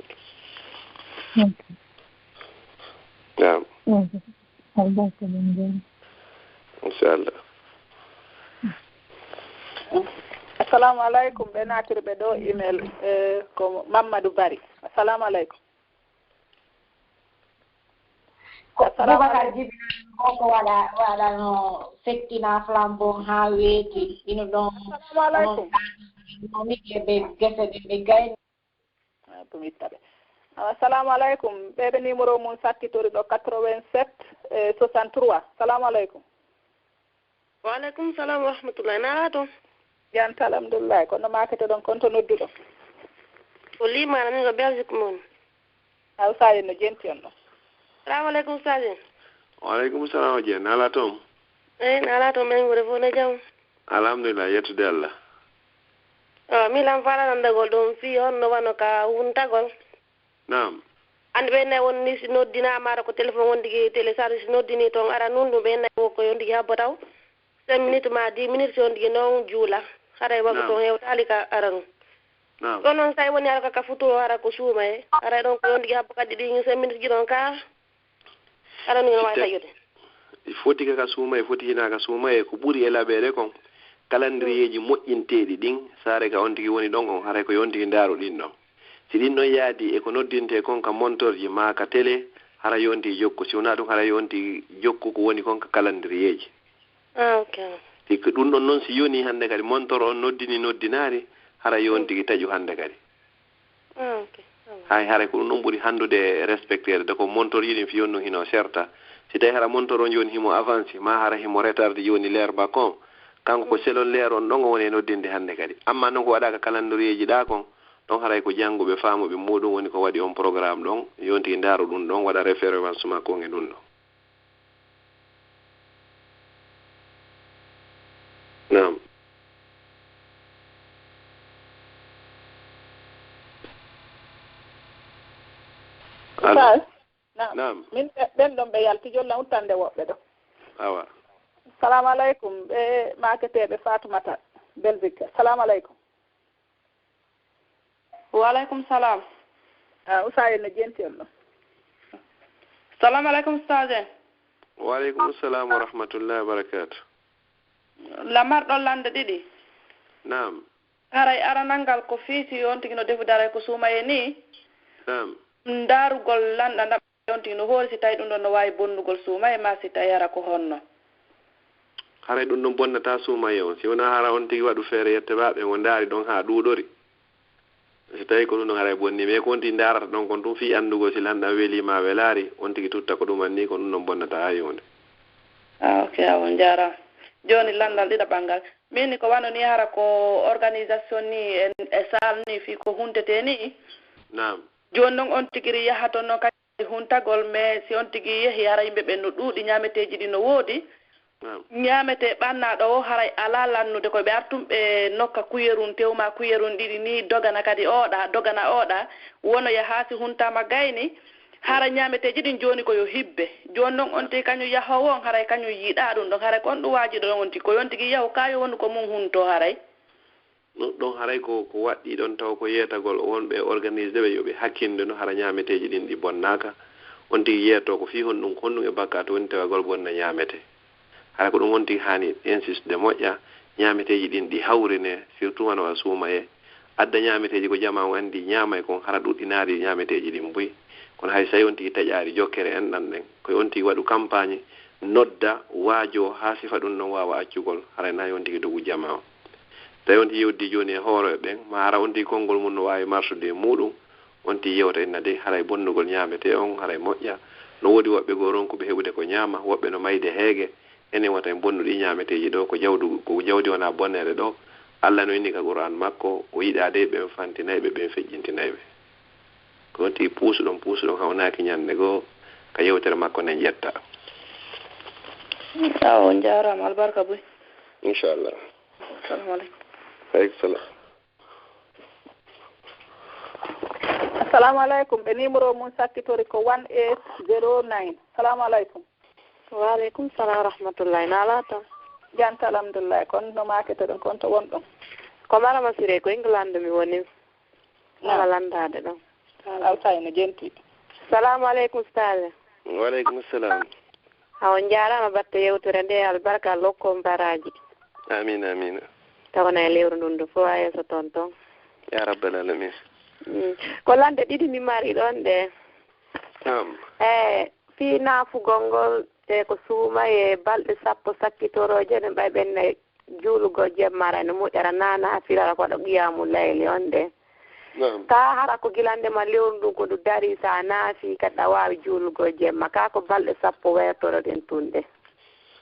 inchallah. Assalamu alaikum ɓe natirɓe ɗo email ko Mamadou Bari. Assalamu alaikum. Boubacar jibinani koko waɗa no fettina flambon ha weeti ino ɗon no mike ɓe gese ɗe ɓe gayni tumittaɓe. Assalamu alaikum ɓeɓe numéro mum sakkitori ɗo 87 63. Assalamu alaikum. Wa alaikum salam wa rahmatullahi na to janta alhamdulillah kono makete ɗon konto nodduɗo ko limana min ko Belgique mon aw saye no jenti on ɗon. Assalamu alaikum saje. Wa alaikum salam o jeen ala tom nala to men ngure fo ne jam alhamdulillah yettude Allah. Milan falanandagol ɗon fi on no wano ka wuntagol. Naam. Ande ɓe nayi won ni si noddinamata ko téléphone wondigi télécharge si noddini toon ara nun ɗum ɓe nayi wokko yondigi habbo taw 5 minutes ma 10 minutes yondigi noon juula haray waggo toon hewtali ka ara num ɗon noon sa woni ara kaka futuro ara ko suuma e aray ɗon ko yondigi habbo kadi ɗi 5 minutes ji ɗon ka ara nun no wawi taƴude foti kaka suuma e foti hinaka suuma e ko ɓuuri e laɓede kon calendrier ji moƴƴinteɗi ɗin saare ka on tigi woni ɗon on haray ko yontigi ndaaro ɗin ɗon si ɗin ɗon yaadi e ko noddinte kon ka montor ji ma ka télé hara yonti jokku si wona ɗum hara yonti jokku ko woni kon ka calendrier ji si ɗum ɗon noon si yoni hannde kadi montor on noddinaari hara yontigi taƴu hannde kadi hay haray ko ɗum ɗon ɓuri handude respectede de ko montor yiɗin fi yon ɗum hino serta si tawi hara montor on joni himo avance ma hara himo retarde joni l'air bakon kanko ko selon l'air on ɗon o woni e noddinde hannde kadi amma noon ko waɗaka calendrier ji ɗa kon ɗon haray ko jannguɓe faamuɓe muɗum woni ko waɗi on programme ɗon yonti ndaaro ɗum ɗon waɗa référence ma kon e ɗum ɗon. Naam. Naam. Min ɓen ɗon ɓe yalti jolla uttande woɓɓe ɗo. Awa. Assalamu aleykum ɓe maketeɓe Fatoumata Belgique. Assalamu aleykum. Wa alaikum salam. Usaye no jenti on ɗon. Assalamu alaikum ustaze. Wa alaikum salam wa rahmatullahi wa barakatuh. Lamar ɗon lande ɗiɗi. Naam. Haray aranangal ko fiiti on tigi no defudaray ko suumaye ni. Naam. Darugol lanɗa on tigi no hoori si tawi ɗum ɗon no wawi bonnugol suumaye ma si tawi hara ko honno. Haray ɗum ɗon bonnata suumaye on si wona hara on tigi waɗu feere yette ɓaɓe ngo ndaari ɗon ha ɗuuɗori. So tawi ko ɗum ɗon haray bonni mais ko on tigi darata ɗon kon ɗum fi andugo si lanɗam welima welaari on tigi tutta ko ɗum anni ko ɗum ɗon bonnata ha yonde. Ok awon jarama. Joni landal ɗiɗa ɓangal min ko wano ni hara ko organisation ni e sal ni fi ko huntete ni. Naam. Joni noon on tigiri yaha toon noon kadi huntagol mais si on tigi yehi hara yimɓeɓe no ɗuuɗi ñameteji ɗi no woodi ñamete ɓannaɗo o haray ala lannude koɓe artumɓe nokka kuyerun tewma kuyerun ɗiɗi ni dogana kadi dogana oɗa wono yahasi huntama gayni hara ñameteji ɗin joni koyo hibbe joni noon on tigi kañum yahowo on haray kañum yiiɗa ɗum ɗon haray ko on ɗum wajiɗo ɗon on tigi ko yon tigi yahu kayo woni ko mum hunto haray ɗon haray ko waɗɗi ɗon taw ko yeetagol wonɓe organisé ɓe yoɓe hakkinde no hara ñameteji ɗin ɗi bonnaka on tigi yeeto ko fi honɗum e bakkat woni tawagol bonna ñamete hara ko ɗum wonti hani insiste moƴƴa ñameteji ɗin ɗi hawrine surtout wano a suuma e adda ñameteji ko jama o andi ñamay kon hara ɗuɗɗinaari ñameteji ɗin buy kono hay so tawi on tigi taƴaari jokkere en ɗan ɗen koye on tigi waɗu campagne nodda waajo ha sifa ɗum ɗon wawa accugol haray na on tigi dogu jama o tawi on tigi yewdi joni e hooroɓe ɓen ma hara on tigi konngol mum no wawi marsude e muɗum on tigi yewta enna de haray bonnugol ñamete on haray moƴƴa no woodi woɓɓe goo ron koɓe heɓude ko ñaama woɓɓe no mayde heege enen wata en bonnuɗi ñameteji ɗo ko jawdi wona bonnere ɗo Allah no inni ka Qur'an makko o yiɗade ɓen fantinayɓe ɓen feƴƴintinayɓe ko wonti puusuɗon hawnaki ñande goo ka yewtere makko nen jetta on jarama albarka boy inchallah. Assalamu aleykum. Aleykum salam. Assalamu aleykum ɓe numéro mum sakkitori ko 1809. Assalamu aleykum. Wa alaikum salam rahmatullahi nala to janta alhamdulillah kon no makete ɗon kon to won ɗon ko Marama Siré ko England mi woni ala landade ɗon awtay no jenti. Assalamu aleykum ustade. Wa aleykum salam. on jarama batte yewtere nde albarka lokko baraji amina tawana lewru ndundu fo ayeso tonton ya rabbal alamin ko lande ɗiɗi mi mari ɗon ɗe fi naafugol ngol e ko suuma e balɗe sappo sakkitoroje ne mbay ɓenne juulugo jemmara ne moƴƴara nana firara koɗo qiyamu layli on ɗe ka hara ko gilande ma lewru ndun ko ndu dari sa naafi kadi a wawi juulugo jemma ka ko balɗe sappo wertoroɗen tunde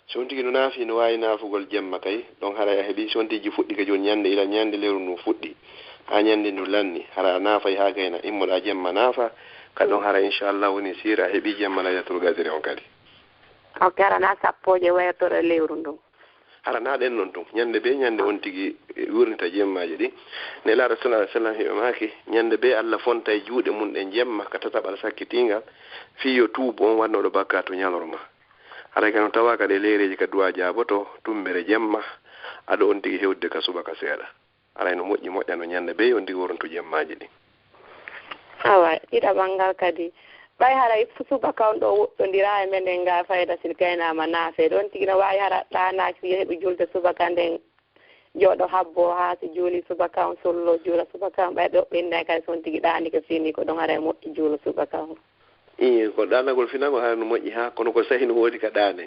so tigi no naafi no wawi naafugol jemma kay donc hara a heeɓi sontiji fuɗɗi ka joni ñande ila ñande lewru ndu fuɗɗi ha ñande ndu lanni hara naafay ha gayna immoɗa jemma naafa kadi on hara inchallah woni sira a heeɓi jemma laylatul gadiri on kadi ok hara na sappoje wertoro lewru ndun hara na ɗen noon tun ñande be ñande on tigi wurnita jemmaji ɗi ne laaɗo sallah alih sallam heɓe maki ñande be Allah fonta e juuɗe mum ɗe jemma ka tataɓal sakkitingal fi yo tuubu on wannoɗo bakka to ñalorma haray kano tawa kadi leereji ka duwa jaaboto tumbere jemma aɗo on tigi hewde ka subaka seeɗa aray no moƴƴano ñande be on tigi wurntu jemmaji ɗi awa ɗiɗaɓal kadi ɓay haray subaka on ɗo woɗɗodira e menen nga fayda sin gaynama naafe ɗon tigi no wawi hara ɗanaki fiya heɓe julde subaka nden jooɗo habbo ha si juuli subaka on sollo juula subaka on ɓay ɗo ɓenday kadi son tigi ɗani ko fini ko ɗon hara e moƴƴi juulo subaka on ko ɗanagol finago hara no moƴƴi ha kono ko sahi no woodi ka ɗane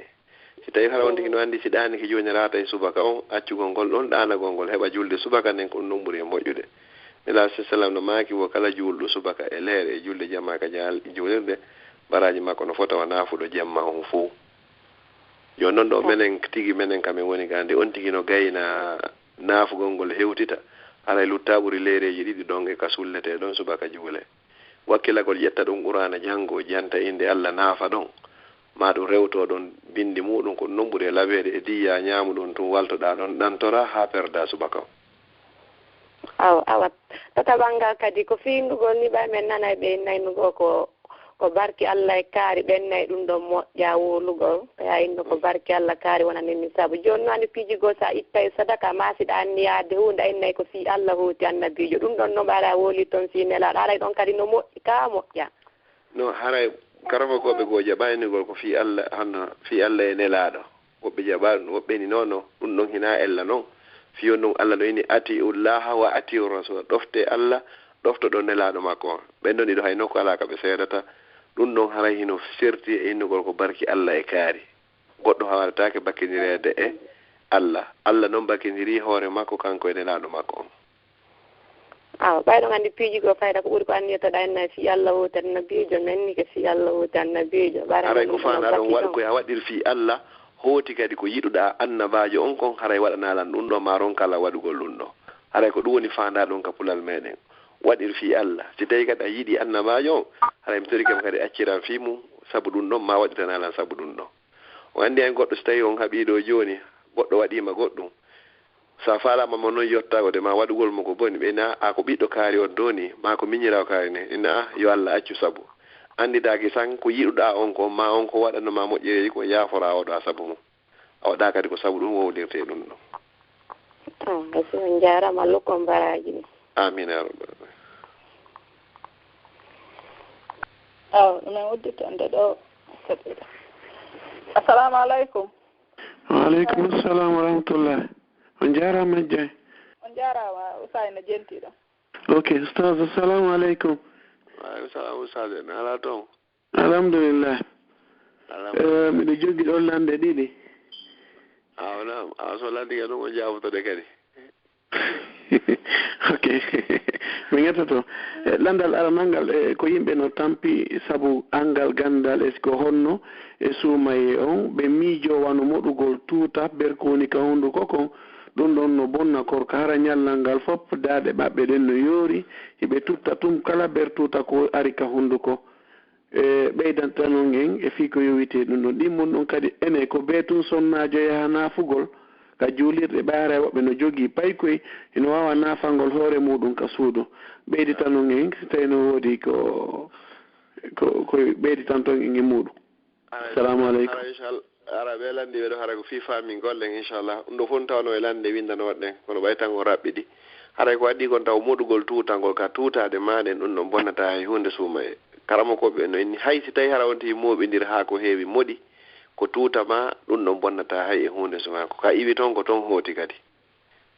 si tawi hara on tigi no andi si ɗaniki joni rata e subaka on accugol ngol ɗon ɗanagol ngol heɓa julde subaka nden ko ɗum ɗon ɓuuri e moƴƴude nela sallam no maaki wo kala juulɗo subaka e leere e julde jemma ka juulirde baraji makko no fota wa naafuɗo jemma on fo joni noon ɗo menen tigi menen kamen woni gande on tigi no gayna naafugol ngol hewtita haray lutta ɓuuri leereji ɗiɗi ɗon e ka sullete ɗon subaka juule wakkilagol ƴetta ɗum qur'ana janngo janta inde Allah naafa ɗon ma ɗum rewto ɗon bindi muɗum ko ɗum ɓuuri e laɓede e diya ñaamu ɗum tun waltoɗa ɗon ɗantora ha perda subaka o awa tataɓal ngal kadi ko fiindugol ni ɓay men nana ɓe naynugo ko barki Allah e kaari ɓennayi ɗum ɗon moƴƴa wolugol ya inno ko barki Allah kaari wona ninni saabu joni noon piijigo sa itta e sadaka masiɗa anniyade hunde innayi ko fi Allah huuti annabijo ɗum ɗon no ɓaara woli toon fi nelaɗo haray ɗon kadi no moƴƴi ka moƴƴa no haray karamogoɓe goo jaɓaynigol ko fi Allah hanno fi Allah e nelaɗo woɓɓe jaɓa ɗum woɓɓe ni noon ɗum ɗon hina ella noon fiyon ɗum Allah no ini atiullaha wa atiu rasul ɗofte Allah ɗofto ɗon nelaɗo makko on ɓen ɗon ɗiɗo hay nokku ala ka ɓe seedata ɗum ɗon haray hino serti e innugol ko barki Allah e kaari goɗɗo hawatake bakkindirede e Allah noon bakkindiri hoore makko kanko e nelaɗo makko on awa ɓayɗon anndi piijigo fayda ko ɓuri ko anniyetoɗa enna fi Allah wooti annabijo nanni ko fi Allah wooti annabijo haray ko fanda ɗon waɗ koye a waɗir fi Allah hooti kadi ko yiɗuɗa annabajo on kon haray waɗanalan ɗum ɗo maron kala waɗugol ɗum ɗo haray ko ɗum woni fanda ɗum ka pulal meɗen waɗir fi Allah si tawi kadi a yiɗi annabajo on haray mi tori kam kadi acciran fi mum sabu ɗum ɗon ma waɗitanalan sabu ɗum ɗon o anndi en goɗɗo so tawi on haɓiɗo joni goɗɗo waɗima goɗɗum sa falama mo noon yottago de ma waɗugol mo ko boni ɓena a ko ɓiɗɗo kaari on doni ma ko miñirawo kaari ne ina yo Allah accu sabu andidaki tan ko yiɗuɗa on ko ma on ko waɗanoma moƴƴereji ko yaafora oɗo a sabu mum a waɗa kadi ko sabu ɗum wowlirte ɗum ɗo gasi on jarama lokkon baraji ni amina ya rabbal ɗumen udditande ɗo heɗiɗa assalamu aleykum waaleykum assalam wa rahmatullah on jarama Dieng on jarama Ousayna jentiɗo ok ustaz assalamu aleykum waaleykum salam ustaz en ala toon alhamdulillah miɗo jogui ɗon lande ɗiɗi awnam a so landiga ɗum on jabotode kadi ok mi ƴettoto landal aranal ngal ko yimɓe no tampi sabu angal gandal est ce que honno e suumaye on ɓe miijo wano moɗugol tuuta berkoni ka hunduko kon ɗum ɗon no bonna korko hara ñallal ngal fof daaɗe maɓɓe ɗen no yoori hiɓe tutta tum kala bertuta ko ari ka hunduko ɓeydanta noon en e fii ko yowite ɗum ɗon ɗimmon ɗon kadi ene ko bee tun sonnajo yaha naafugol ka juulirɗe ɓaara woɓɓe no jogii paykoy ino wawa naafalngol hoore muɗum ka suudu ɓeydita noon en so tawi no woodi ko ɓeyditan toon en e muɗum assalamu aleykum ara ɓe landi ɓeɗo hara ko fi fami gollen inchallah ɗum ɗo fof tawno e lande windanoɗen ɗen kono ɓay tan o raɓɓiɗi haray ko waɗi kon taw moɗugol tuutangol ka tuutade maɗen ɗum ɗon bonnata e hunde suuma e karama koɓe no inni hay si tawi hara wonti moɓidir ha ko heewi moɗi ko tutama ɗum ɗon bonnata hay e hunde suma ko ka iwi toon ko toon hooti kadi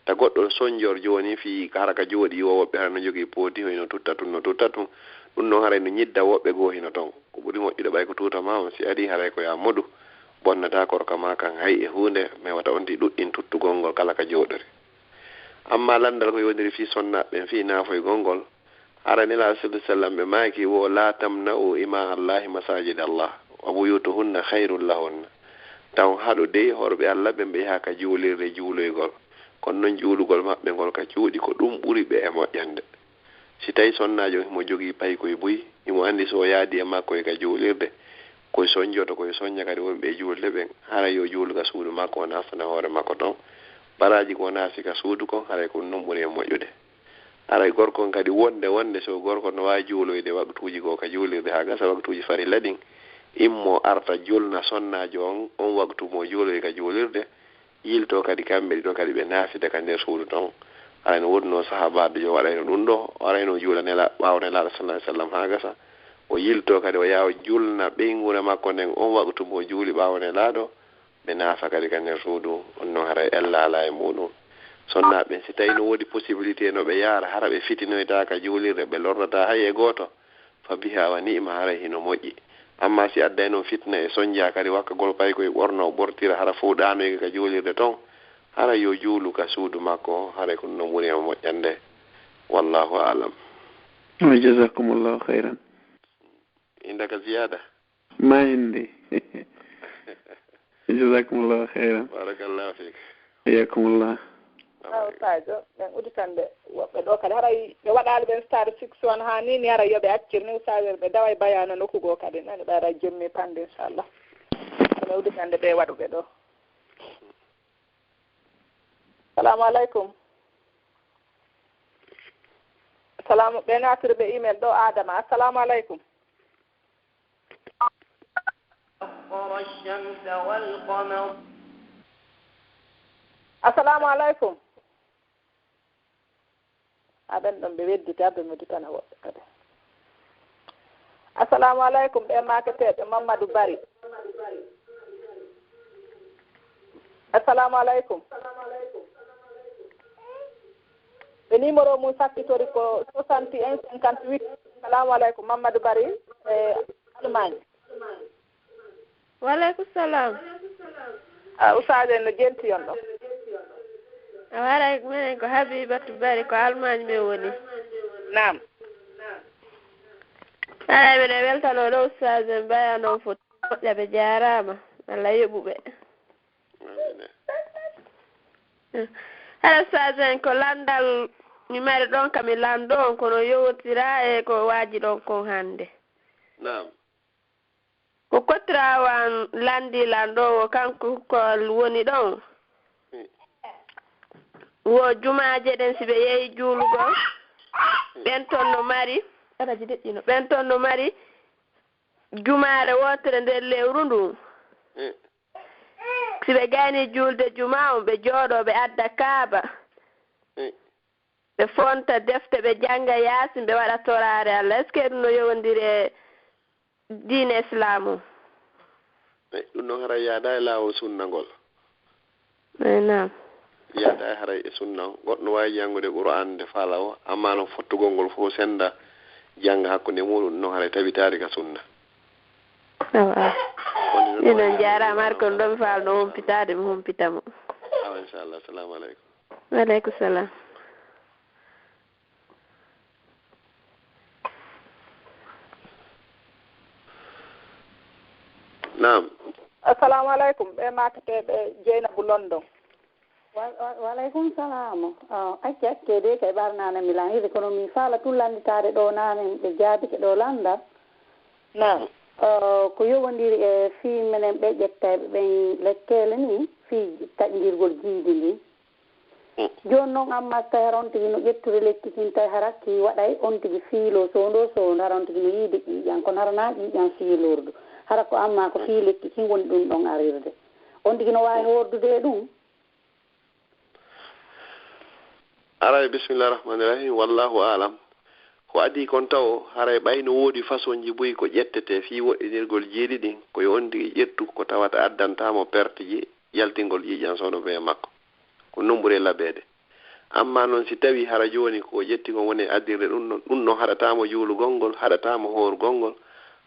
ta goɗɗo soñjor joni fi hara ka jooɗi yo woɓɓe hara no jogii pooti hoyno tutta tun ɗum ɗon haray no ñidda woɓɓe goo hino toon ko ɓuri moƴƴude ɓay ko tutama on si ari haray ko ya moɗu bonnata korka ma kan hay e hunde mais wata on ti ɗuɗɗin tuttugol ngol kala ka jooɗori amma landal ko yodiri fi sonnaɓe fi naafoygol ngol hara nila sallam ɓe maaki wo la tamna'u ima allahi masajid allah wa buyutuhunna khairul lahunna taw haɗo dey horɓe allah ɓe mbe yaha ka juulirde juuloygol kono noon juulugol maɓɓe ngol ka cuuɗi ko ɗum ɓuri ɓe e moƴƴande si tawi sonnajo himo jogii pay koye buy himo anndi so yaadi e makko e ka juulirde koye soñjoto koye soñña kadi wonɓe e juulde ɓen hara yo juuluga suudu makko o nastana hoore makko toon baraji ko naasi ka suudu kon haray ko noon ɓuri e moƴƴude haray gorkon kadi wonde so gorko no wawi juuloyde waktuji ko ka juulirde ha gasa waktuji farilla ɗin immo arta julna sonnajo on waktu mo juuloy ka juulirde yilto kadi kamɓe ɗiɗo kadi ɓe naafide ka nder suudu ton arayno wonno sahabaɓe jo waɗayno ɗum ɗo arayno juulanela ɓawnelaɗo sallah sallam ha gasa o yilto kadi o yawa julna ɓeygure makko nden on waktu mo juuli ɓawnelaɗo ɓe naafa kadi ka nder suudu on noon haray ella ala e muɗum sonnaɓe si tawi no woodi possibilité no ɓe yaara hara ɓe fitinoyta ka juulirde ɓe lornata hay e goto fa biha wa ni'ma haray hino moƴƴi amma si adday noon fitna e soñja kadi wakkagol pay koye ɓorno ɓortira hara fof ɗanoyge ka juulirde toon hara yo juulu ka suudu makko haray ko noon ɓuri e moƴƴande wallahu alam jazakumullahu khayran indaka ziyada ma indi jazakumullahu khayran barakallahu fik yakumullah Sadio ɓen uditande woɓɓe ɗo kadi haray ɓe waɗali ɓen star 6 ha nini haray yoɓe accir ni Sadio ɓe dawa bayano nokkugo kadi nani ɓe ara jemmi pande inchallah ɓe uditande ɓe waɗuɓe ɗo assalamu aleykum salamu ɓe natiri ɓe email ɗo adama assalamu aleykum assalamu aleykum aɗen ɗon ɓe weddita ɓe moditana woɓɓe kadi assalamu aleykum ɓe maketeɓe Mamadou Bari assalamu aleykum ɓe numéro mum sakkitori ko 61 58 assalamu aleykum Mamadou Bari e Allemagne waleykum salam usaje no jenti on ɗo a waray minen ko Habibatu Bari ko Allemagne ɓe woni nam aɗa mine weltano ɗo usaje mbaya noon fo moƴƴa ɓe jarama Allah yoɓuɓe haɗa usaje ko landal mi mari ɗon kami lando on kono yowtira e ko waji ɗon kon hande nam ko kotrawan landi landowo kanko kol woni ɗon wo jumaje ɗen si ɓe yehi juulugol ɓen toon no mari aɗaji deƴƴino ɓen toon no mari jumare wotere nder lewru ndu si ɓe gayni julde juma on ɓe jooɗo ɓe adda kaaba ɓe fonta defte ɓe janga yaasin ɓe waɗa torare Allah est ce que ɗum no yowodiri e diine islamu ɗum noon haray yaada e laawol sunnagol nam yaada e haray e sunna goɗɗo wawi jangude Qur'an nde faala o amma noon fottugol ngol fof senda janga hakkude muɗum noon haray tabitari ka sunna awa ino jarama har kono ɗo mi faala no humpitade mi humpitamo awa inchallah assalamu aleykum waleykum salam nam assalamu aleykum ɓe makateɓe Dieynabou London waleykum salam acce de kay ɓarnane milan hiɗe kono mi faala tun landitade ɗo nane ɓe jaabike ɗo landal nam ko yowodiri e fii minen ɓe ƴettaɓe ɓen lekkele ni fii taƴdirgol jiidi ndi joni noon amma tawi hara on tigi no ƴettude lekki kin tawi harakki waɗay on tigi fiilo sondo sondo hara on tigi no yiide ƴiiƴan kono hara na ƴiiƴan fiilordu hara ko amma ko fii lekki kin woni ɗum ɗon arirde on tigi no wawi hordude ɗum aray bisimillahi rahmani rahim wallahu alam ko adi kon taw haray ɓayno woodi façon ji boyi ko ƴettete fi woɗɗinirgol jiiɗi ɗin ko yondi ƴettu ko tawata addantamo perte ji yaltingol ƴiƴan sono ɓe makko ko nombre laɓede amma noon si tawi hara joni ko ƴetti ko woni addirde ɗum noon haɗatamo juulugol ngol haɗatamo horugol ngol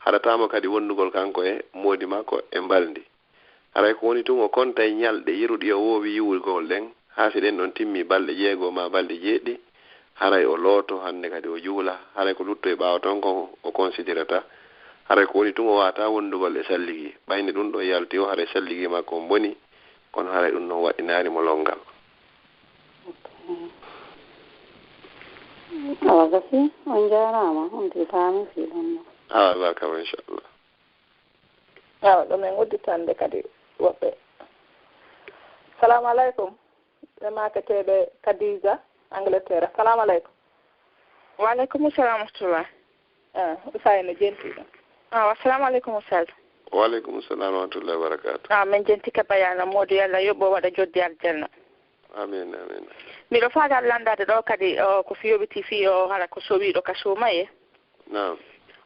haɗatamo kadi wonnugol kanko e moodi makko e mbaldi haray ko woni tun o konta e ñalɗe yiruɗi o woowi yiwugol ɗen ha si ɗen ɗon timmi balɗe 6 ma balɗe 7 haray o looto hande kadi o juula haray ko lutto e ɓaawa toon ko o considérata haray ko woni tun o wata wondugol e salligi ɓayni ɗum ɗo yalti o haray salligi makko on boni kono haray ɗum noon waɗinarimo longal awa gasi on jarama on titami fiɗon awa barkama inchallah awa ɗum en udditande kadi woɓɓe salamu aleykum ɓe maketeɓe Kadija Angleterre assalamu aleykum waaleykum salam rahmatullah usayno jentiɗo assalamu aleykum ustad waaleykum salam rahmatullahi wa barakatu min jenti ka bayana modu yalla yoɓɓo waɗa joddi aljanna amin amin miɗo fagal landade ɗo kadi ko fiyoɓiti fiyo hala ko sowiɗo ka suumaye nam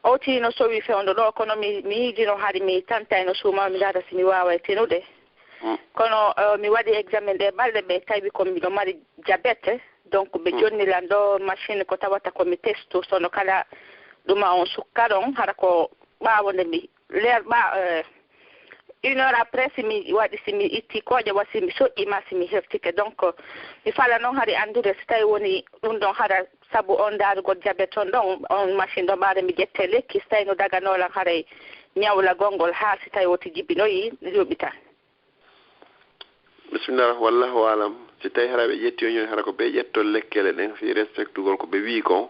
o tino sowi fewndo ɗo kono mi yiidino haade mi tantayno suuma mi dada si mi wawa tenude kono mi waɗi examen ɗe balɗe ɓe tawi ko miɗo mari diabete donc ɓe jonnilan ɗo machine ko tawata komi testu sono kala ɗuma on sukka ɗon hara ko ɓawo nde mi leer ɓa 1 heure après simi waɗi simi itti koƴe wa simi soƴƴima simi heftike donc mi fala noon haade andude so tawi woni ɗum ɗon haɗa saabu on darugol diabete on ɗon on machine ɗo ɓaade mi ƴette lekki so tawi no daganolan haray ñawla gongol ha si tawi woti jibinoyi yoɓita bisimillah wallahu alam si tawi hara ɓe ƴetti o ñoni hara ko ɓe ƴettol lekkele ɗen fi respectugol ko ɓe wi kon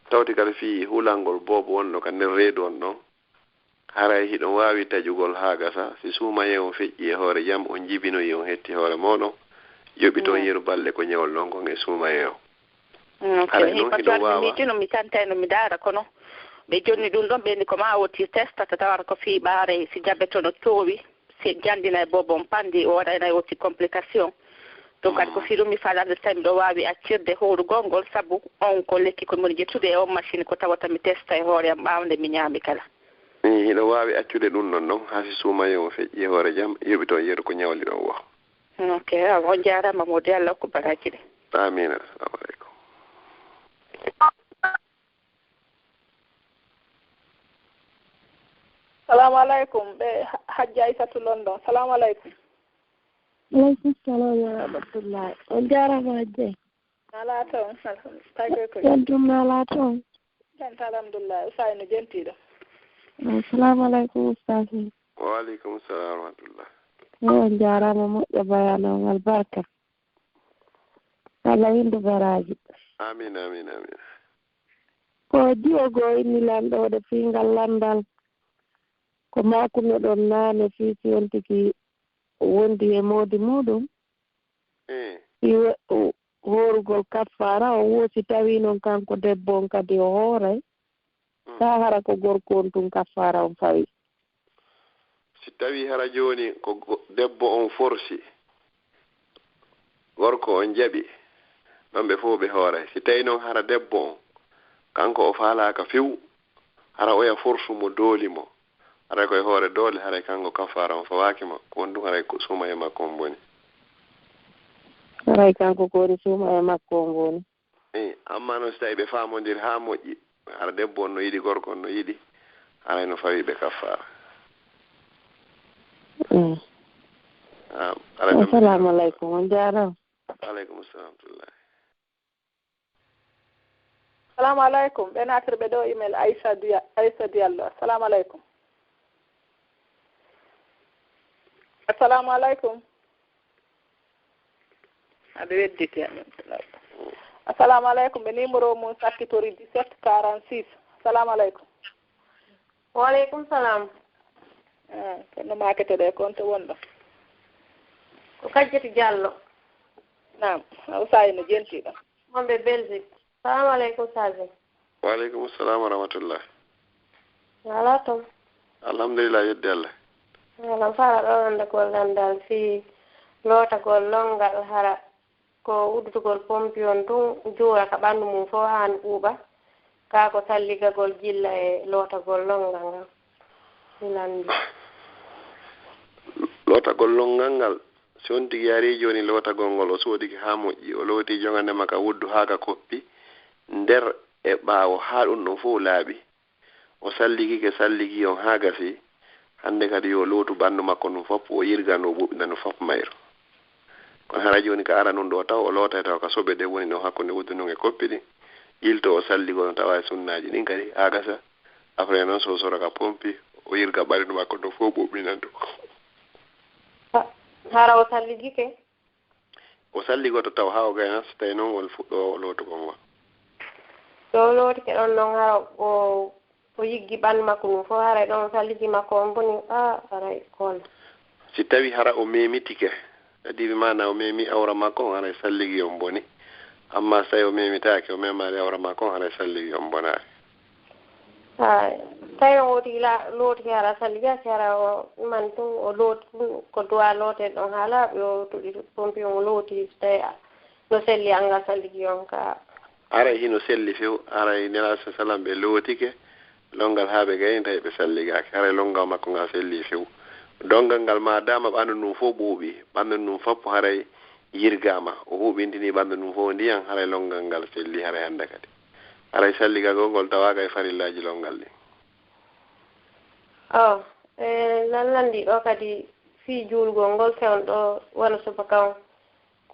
tawti kala fi hulangol boobo wonno ka nder reedu on ɗon haray hiɗon wawi tajugol ha gasa si suumaye on feƴƴi e hoore jam on jibinoyi on hetti hoore moɗon yoɓi toon yeru balɗe ko ñawol ɗon kon e suumaye o haray noon hiɗon wawa miijino mi tantayno mi daara kono ɓe jonni ɗum ɗon ɓeni ko ma woti testata tawata ko fi ɓaare si diabete no towi si jandina e bobo on pandi o waɗayna woti complication donc kadi ko fi ɗum mi falande so tawi miɗo wawi accirde horugol ngol saabu on ko lekki ko moni ƴettude e on machine ko tawata mi testa e hoore am ɓawde mi ñaami kala hiɗo wawi accude ɗum ɗon noon ha si suumaye on feƴƴi e hoore jam yoɓi toon yeru ko ñawli ɗon wo ok on jarama modi Allah ko baraji ɗe amina assalamu aleykum salamu aleykum ɓe hajja Aissatu London salamu aleykum aleykum salam wa rahmatullah on jarama hajje ala toon tawi ko yentum ala toon janta alhamdulillah usayno jentiɗo assalamu aleykum ustadi waaleykum salam wa rahmatullah on jarama moƴƴo bayanongal barka Allah windu baraji amin amin amin ko diwogo inni lanɗoɗe fingal landal ko makuno ɗon naane fi siwontiki wondi e moodi muɗum fi horugol kaffara o woosi tawi noon kanko debbo on kadi o hooray ta hara ko gorko on tun kaffara on fawi si tawi hara joni ko debbo on forsi gorko on jaɓi ɗon ɓe fof ɓe hooray si tawi noon hara debbo on kanko o faalaka few hara oya forsu mo dooli mo haray koye hoore doole haray kanko kaffara on fawaki ma ko won ɗum haray suuma e makko on boni haray kanko ko woni suuma e makko on boni amma noon so tawi ɓe famodiri ha moƴƴi hara debbo on no yiɗi gorko on no yiɗi haray no fawi ɓe kaffara assalamu aleykum on jarama aleykum salam tullah assalamu aleykum ɓe natirɓe ɗo email Aissa Diallo assalamu aleykum assalamu aleykum aɗa wedditi amin assalamu aleykum ɓe numéro mum sakkitori 17 46 assalamu aleykum waaleykum salam kono makete ɗe konto wonɗo ko Kajjati Diallo nam usayno jentiɗo wonɓe Belgique salamu aleykum saji waaleykum salam wa rahmatullah ala toon alhamdulillah yedde Allah alam fara ɗonande gol landal fi lootagol longal hara ko uddutugol pompion tun juura ka ɓanndu mum fof haani ɓuuɓa ka ko salligagol jilla e lootagol longal ngal silandi lootagol longal ngal si on tigi yari joni lootagol ngol o soodiki ha moƴƴi o looti jongande maka wuddu haaka koppi nder e ɓaawo haa ɗum ɗon fof laaɓi o salligike salligi on haa gasi hannde kadi yo lootu ɓanndu makko ɗum fof o yirgan o ɓuɓɓina ɗum fof mayro kono hara joni ka ara nun ɗo taw o loota taw ka soɓe ɗe woni ɗo hakkunde wuddu nun e koppi ɗi ilto o salligo no tawa e sunnaji ɗin kadi haa gasa après noon so sora ka pompi o yirga ɓarindu makko ɗum fof ɓuɓɓinan ɗum hara o salligike o salligoto taw haa o gayna so tawi noon won fuɗɗo lootugol ngol so lootike ɗon noon hara o yiggi ɓanndu makko ɗum fof haray ɗon salligi makko on boni haray kono si tawi hara o memitike adiɓe mana o memi awra makko on haray salligi on boni amma so tawi o memitake o memani awra makko on haray salligi on bonari tawi on woti lootike hara salligaki hara o man tun o looti ko duwa looten ɗon ha laaɓi o tuɗi pompi on o looti so tawi no selli angal salligi on ka aray hino selli few aray nela sa salam ɓe lootike longal haa ɓe gayni tawi ɓe salligaki haray longal makko ngal selli few dongal ngal ma dama ɓanndu ɗum fof ɓuuɓi ɓanndu ɗum fof haray yirgama o huɓintini ɓanndu ɗum fof ndiyan haray longal ngal selli haray hannde kadi haray salligagol ngol tawaga e farillaji longal ɗi lallandi ɗo kadi fii juulgol ngol fewn ɗo wona subaka on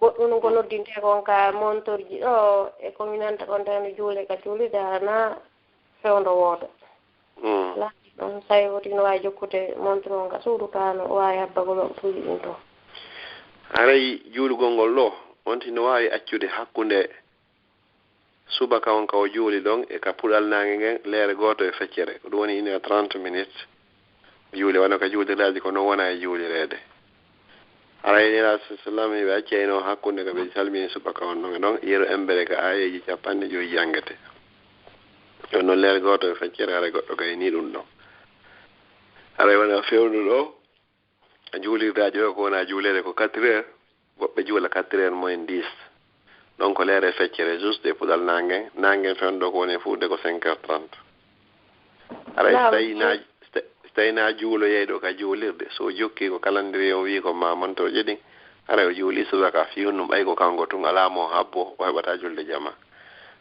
goɗɗum ko noddinte kon ka montorji ɗo e kominanta kon tawno juule ka juulide harana fewndo wooda landi ɗon tawi woti no wawi jokkude montre on ka suudu ka no wawi habbagol on tuuji ɗin to haray juulgol ngol ɗo wonti no wawi accude hakkunde subaka on ka o juuli ɗon e ka puɗal nange ngen leere goto e feccere ko ɗum woni 1h30 minutes juuli wona ka juuliraaji ko noon wona e juulireede haray nira sallam ɓe accayno hakkunde ko ɓe salmini subaka on ɗon e ɗon yeru embere ka ayeji 50 jangete ɗon noon leere goto e feccere haray goɗɗo gayni ɗum ɗon haray wona fewndu ɗo juulirdaji o ko wona juulere ko 4 heures woɓɓe juula 4 heures moins 10 donc ko leere feccere juste e puɗal nangen fewndo ko woni fuude ko 5h30 haray so tawi na juulo yeyɗo ka juulirde so jokki ko calendrier o wi ko ma montoje ɗin haray o juuli subaka fiwnum ɓay ko kanko tun alamo habbo o heɓata julde jama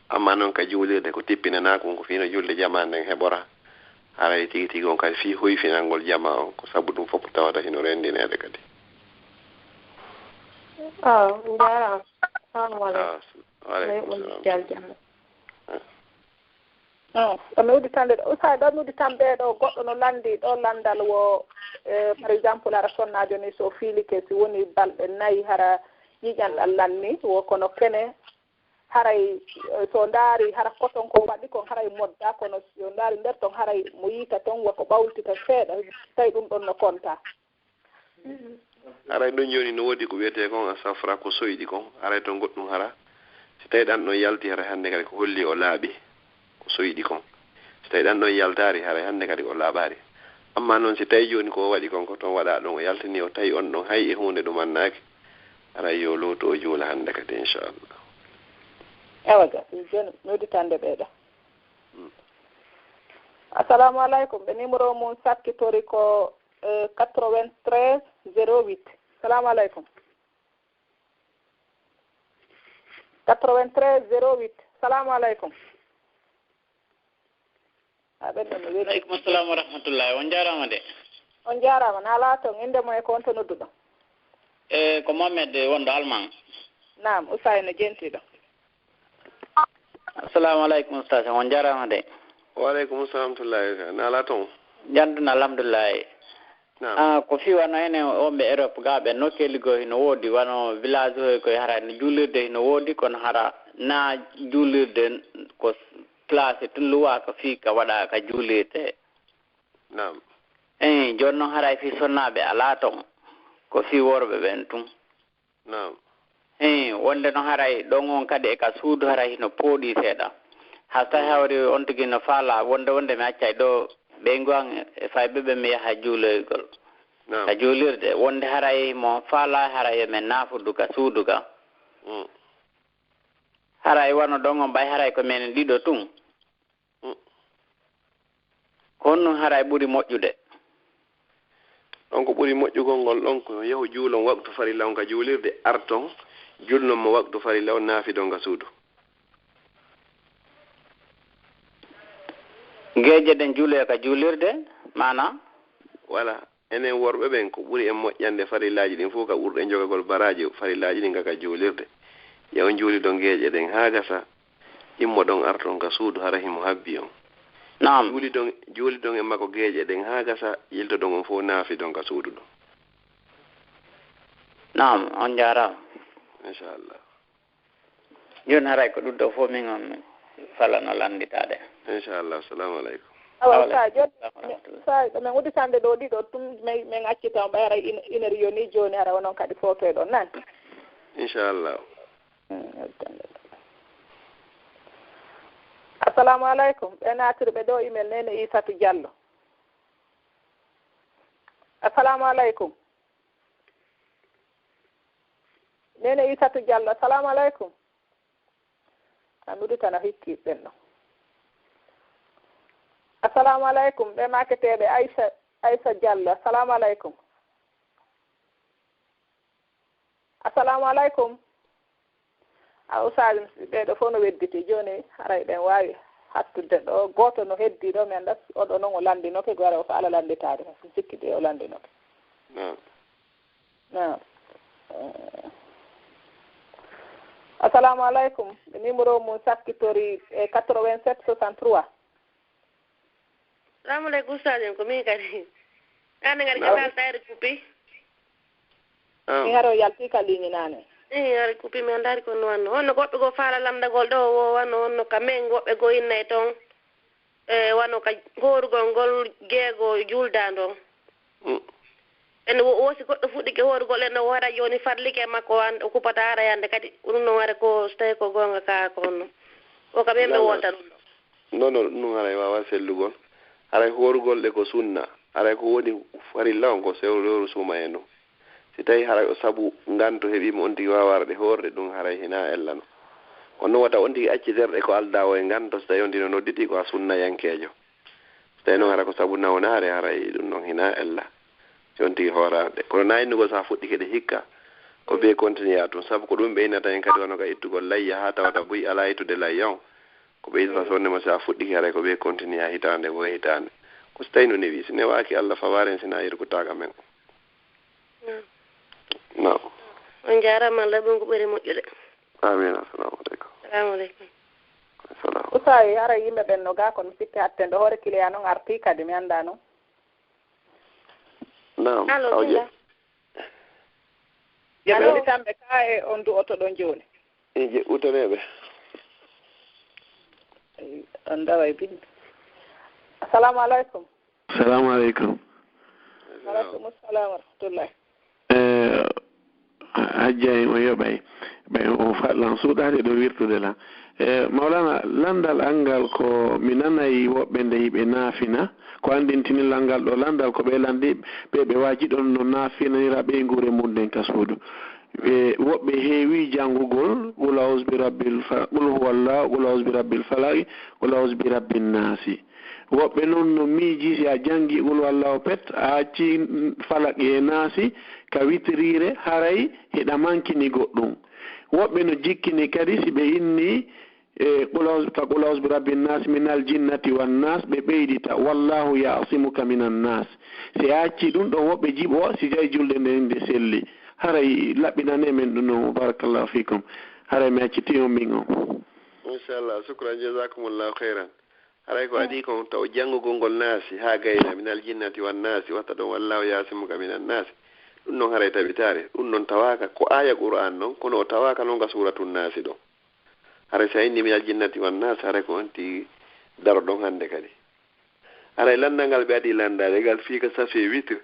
amma noon ka juulirde ko tippinana kon ko fino julde jama nden heɓora haray tigi tigi on kadi fi hoyfinalngol jama on ko sabu ɗum fof tawata hino rendinede kadi jarama mi udditande ɗo usa ɗon udditan ɓeeɗo goɗɗo no landi ɗo landal wo par exemple ara sonnajo ni so fiilike si woni balɗe 4 hara ƴiƴanɗal lanni wo kono kene haray so ndaari hara koton ko waɗi kon haray modda kono so ndaari nder ton haray mo yiita ton woko ɓawltita seeɗa tawi ɗum ɗon no konta haray ɗon joni no woodi ko wiyete kon a safra ko soyɗi kon haray to goɗɗum hara si tawi ɗan ɗon yalti haray hannde kadi ko holli o laaɓi ko soyɗi kon si tawi ɗan ɗon yaltaari haray hannde kadi o laaɓaari amma noon si tawi joni ko waɗi kon ko toon waɗa ɗon o yaltini o tawi on ɗon hay e hunde ɗum annaaki haray yo looto o juula hannde kadi inchallah ewa ga joni nodditande ɓeeɗo assalamu aleykum ɓe numéro mum sakkitori ko 93 08 salamu aleykum 93 08 salamu aleykum aleykum assalamu wa rahmatullahi on jarama de on jarama na laaton inde mo e ko wonto nodduɗo ko Mohamed wonɗo Alman nam Ousayno jentiɗo assalamu aleykum ustad on jarama de waaleykum salamatullahi na laaton janduna alhamdulillahi ko fi wano enen wonɓe Europe ga ɓe nokkeligo hino woodi wano village hoy koye hara no juulirde hino woodi kono hara na juulirde ko place tun luwa ko fi ka waɗa ka juulirde nam joni noon haray fi sonnaɓe ala ton ko fi worɓe ɓen tun nam wonde noon haray ɗon on kadi e ka suudu haray hino pooɗi seeɗa ha tawi hawri on tigi no faala wonde mi accay ɗo ɓe gon e fay ɓeɓe mi yaha juuloygol ka juulirde wonde haray mo faala haray men naafudu ka suudu ka haray wano ɗon on ɓay haray ko men ɗiɗo tun honno haray ɓuri moƴƴude ɗon ko ɓuri moƴƴugol ngol ɗon ko yahu juulon waktu farilla on ka juulirde arton julnon mo waktu farilla on naafi ɗon ka suudu geeje ɗen juuloya ka juulirde mana voilà enen worɓe ɓen ko ɓuri en moƴƴande farillaji ɗin fof ka ɓurɗe jogagol baraji farillaji ɗin kaka juulirde yaw juuli ɗon geeƴe ɗen haa gasa immo ɗon arton ka suudu hara himo habbi on naam juuli ɗon e makko geeƴe ɗen haa gasa yilto ɗon on fof naafi ɗon ka suudu ɗon naam on jarama inchallah joni haray ko ɗum ɗo fof min on falano landitade inchallah assalamu aleykum awa sa joni sa min udditande ɗo ɗiɗo tum min accita on ɓayara ina riyoni joni hara wonon kadi fotoe ɗon nan inchallah assalamu aleykum ɓe natirɓe ɗo email nene Isatou Diallo assalamu aleykum nene Isatou Diallo assalamu aleykum an udditana hikkiɓen ɗo assalamu aleykum ɓe maketeɓe Aissa Diallo assalamu aleykum assalamu aleykum a usalim ɓeɗo fof no wedditi joni haray ɓen wawi hattude ɗo goto no heddi ɗo mi anda oɗo noon o landinoke gore o ko ala landitade sikki ɗe o landinoke non assalamu aleykum numéro mum sakkitori e 87 63 salamu aleykum ustadin ko min kadi ane ngari keɓal tayre coupi mi haro yalti ka ligne nane ari coupi mi andari ko nowanno honno goɓɓe goo faala lamdagol ɗo o wanno honno ka min goɓɓe goo innay toon e wanno ka horugol ngol geego juuldandon ene woosi goɗɗo fuɗɗike horugol ene wara joni farlike makko o kupata arayande kadi ɗum noon wara ko so tawi ko gonga ka ko honno o ka ɓen ɓe wonta ɗum ɗo non ɗum haray wawa sellugol haray horugol ɗe ko sunna haray ko woni farilla on ko sewroru suuma en ɗum si tawi haray o sabu nganto heeɓima on tigi wawarde horde ɗum haray hina ellano on noon wata on tigi acciterɗe ko alda o e nganto so tawi on tino nodditi ko a sunnayankejo so tawi noon hara ko sabu nawnare haray ɗum noon hina ella si on tigi hoorade kono nayinnugol sa fuɗɗi kede hikka ko ɓe continue a tun sabu ko ɗum ɓeynata en kadi wono ka ittugol layya ha tawata buy ala ittude layya on ko ɓeydata sonnema sa fuɗɗiki haray ko ɓe continue a hitande wo hitande ko so tawi no newi si newaki Allah fawaren sina yirkutaka men no on jarama Allah ɓen ko ɓuri moƴƴude amin assalamu aleykum assalamu aleykum usayi hara yimɓe ɓen no ga kono sikke hattende hoore client noon arti kadi mi anda noon nam jeɓe uɗitanɓe ka e on du oto ɗon joni je utaneɓe on dawa e binde assalamu aleykum assalamu aleykum aleykum assalam wa rahmatullahi hajja en o yoɓay ɓay o fatlan suuɗade ɗo wirtude la mawlana landal angal ko mi nanayi woɓɓe nde hiɓe naafina ko andintinillal ngal ɗo landal ko ɓe landi ɓe waji ɗon no naafinanira ɓe guure mum ɗen ka suudu woɓɓe heewi janngugol qul aus bi rabbil qul huwallah qul aus bi rabbil falaq qul aus bi rabbin naasi woɓɓe noon no miiji si a janngi qul wallahu pet a acci falaqi e naasi ka witirire haray heɗa mankini goɗɗum woɓɓe no jikkini kadi si ɓe inni qul aus bi rabbin nas min al jinnati wan nas ɓe ɓeydita wallahu yasimuka minan nas si a acci ɗum ɗon woɓɓe jiɓo si tawi julde nde nde selli haray laɓɓinane men ɗum no barakallahu fikum haray mi acciti on min on inchallah shukran jasakumullahu khairan haray ko adi kon taw janngugol ngol naasi ha gayna min al jinnati wan nasi watta ɗon wallahu yasimuka minan nasi ɗum noon haray tabitare ɗum noon tawaka ko aya qur'an noon kono o tawaka noon ga suratun nasi ɗon haray sa inni min al jinnati wan nasi haray ko onti daro ɗon hannde kadi haray landal ngal ɓe adi landade ngal fiika safe witre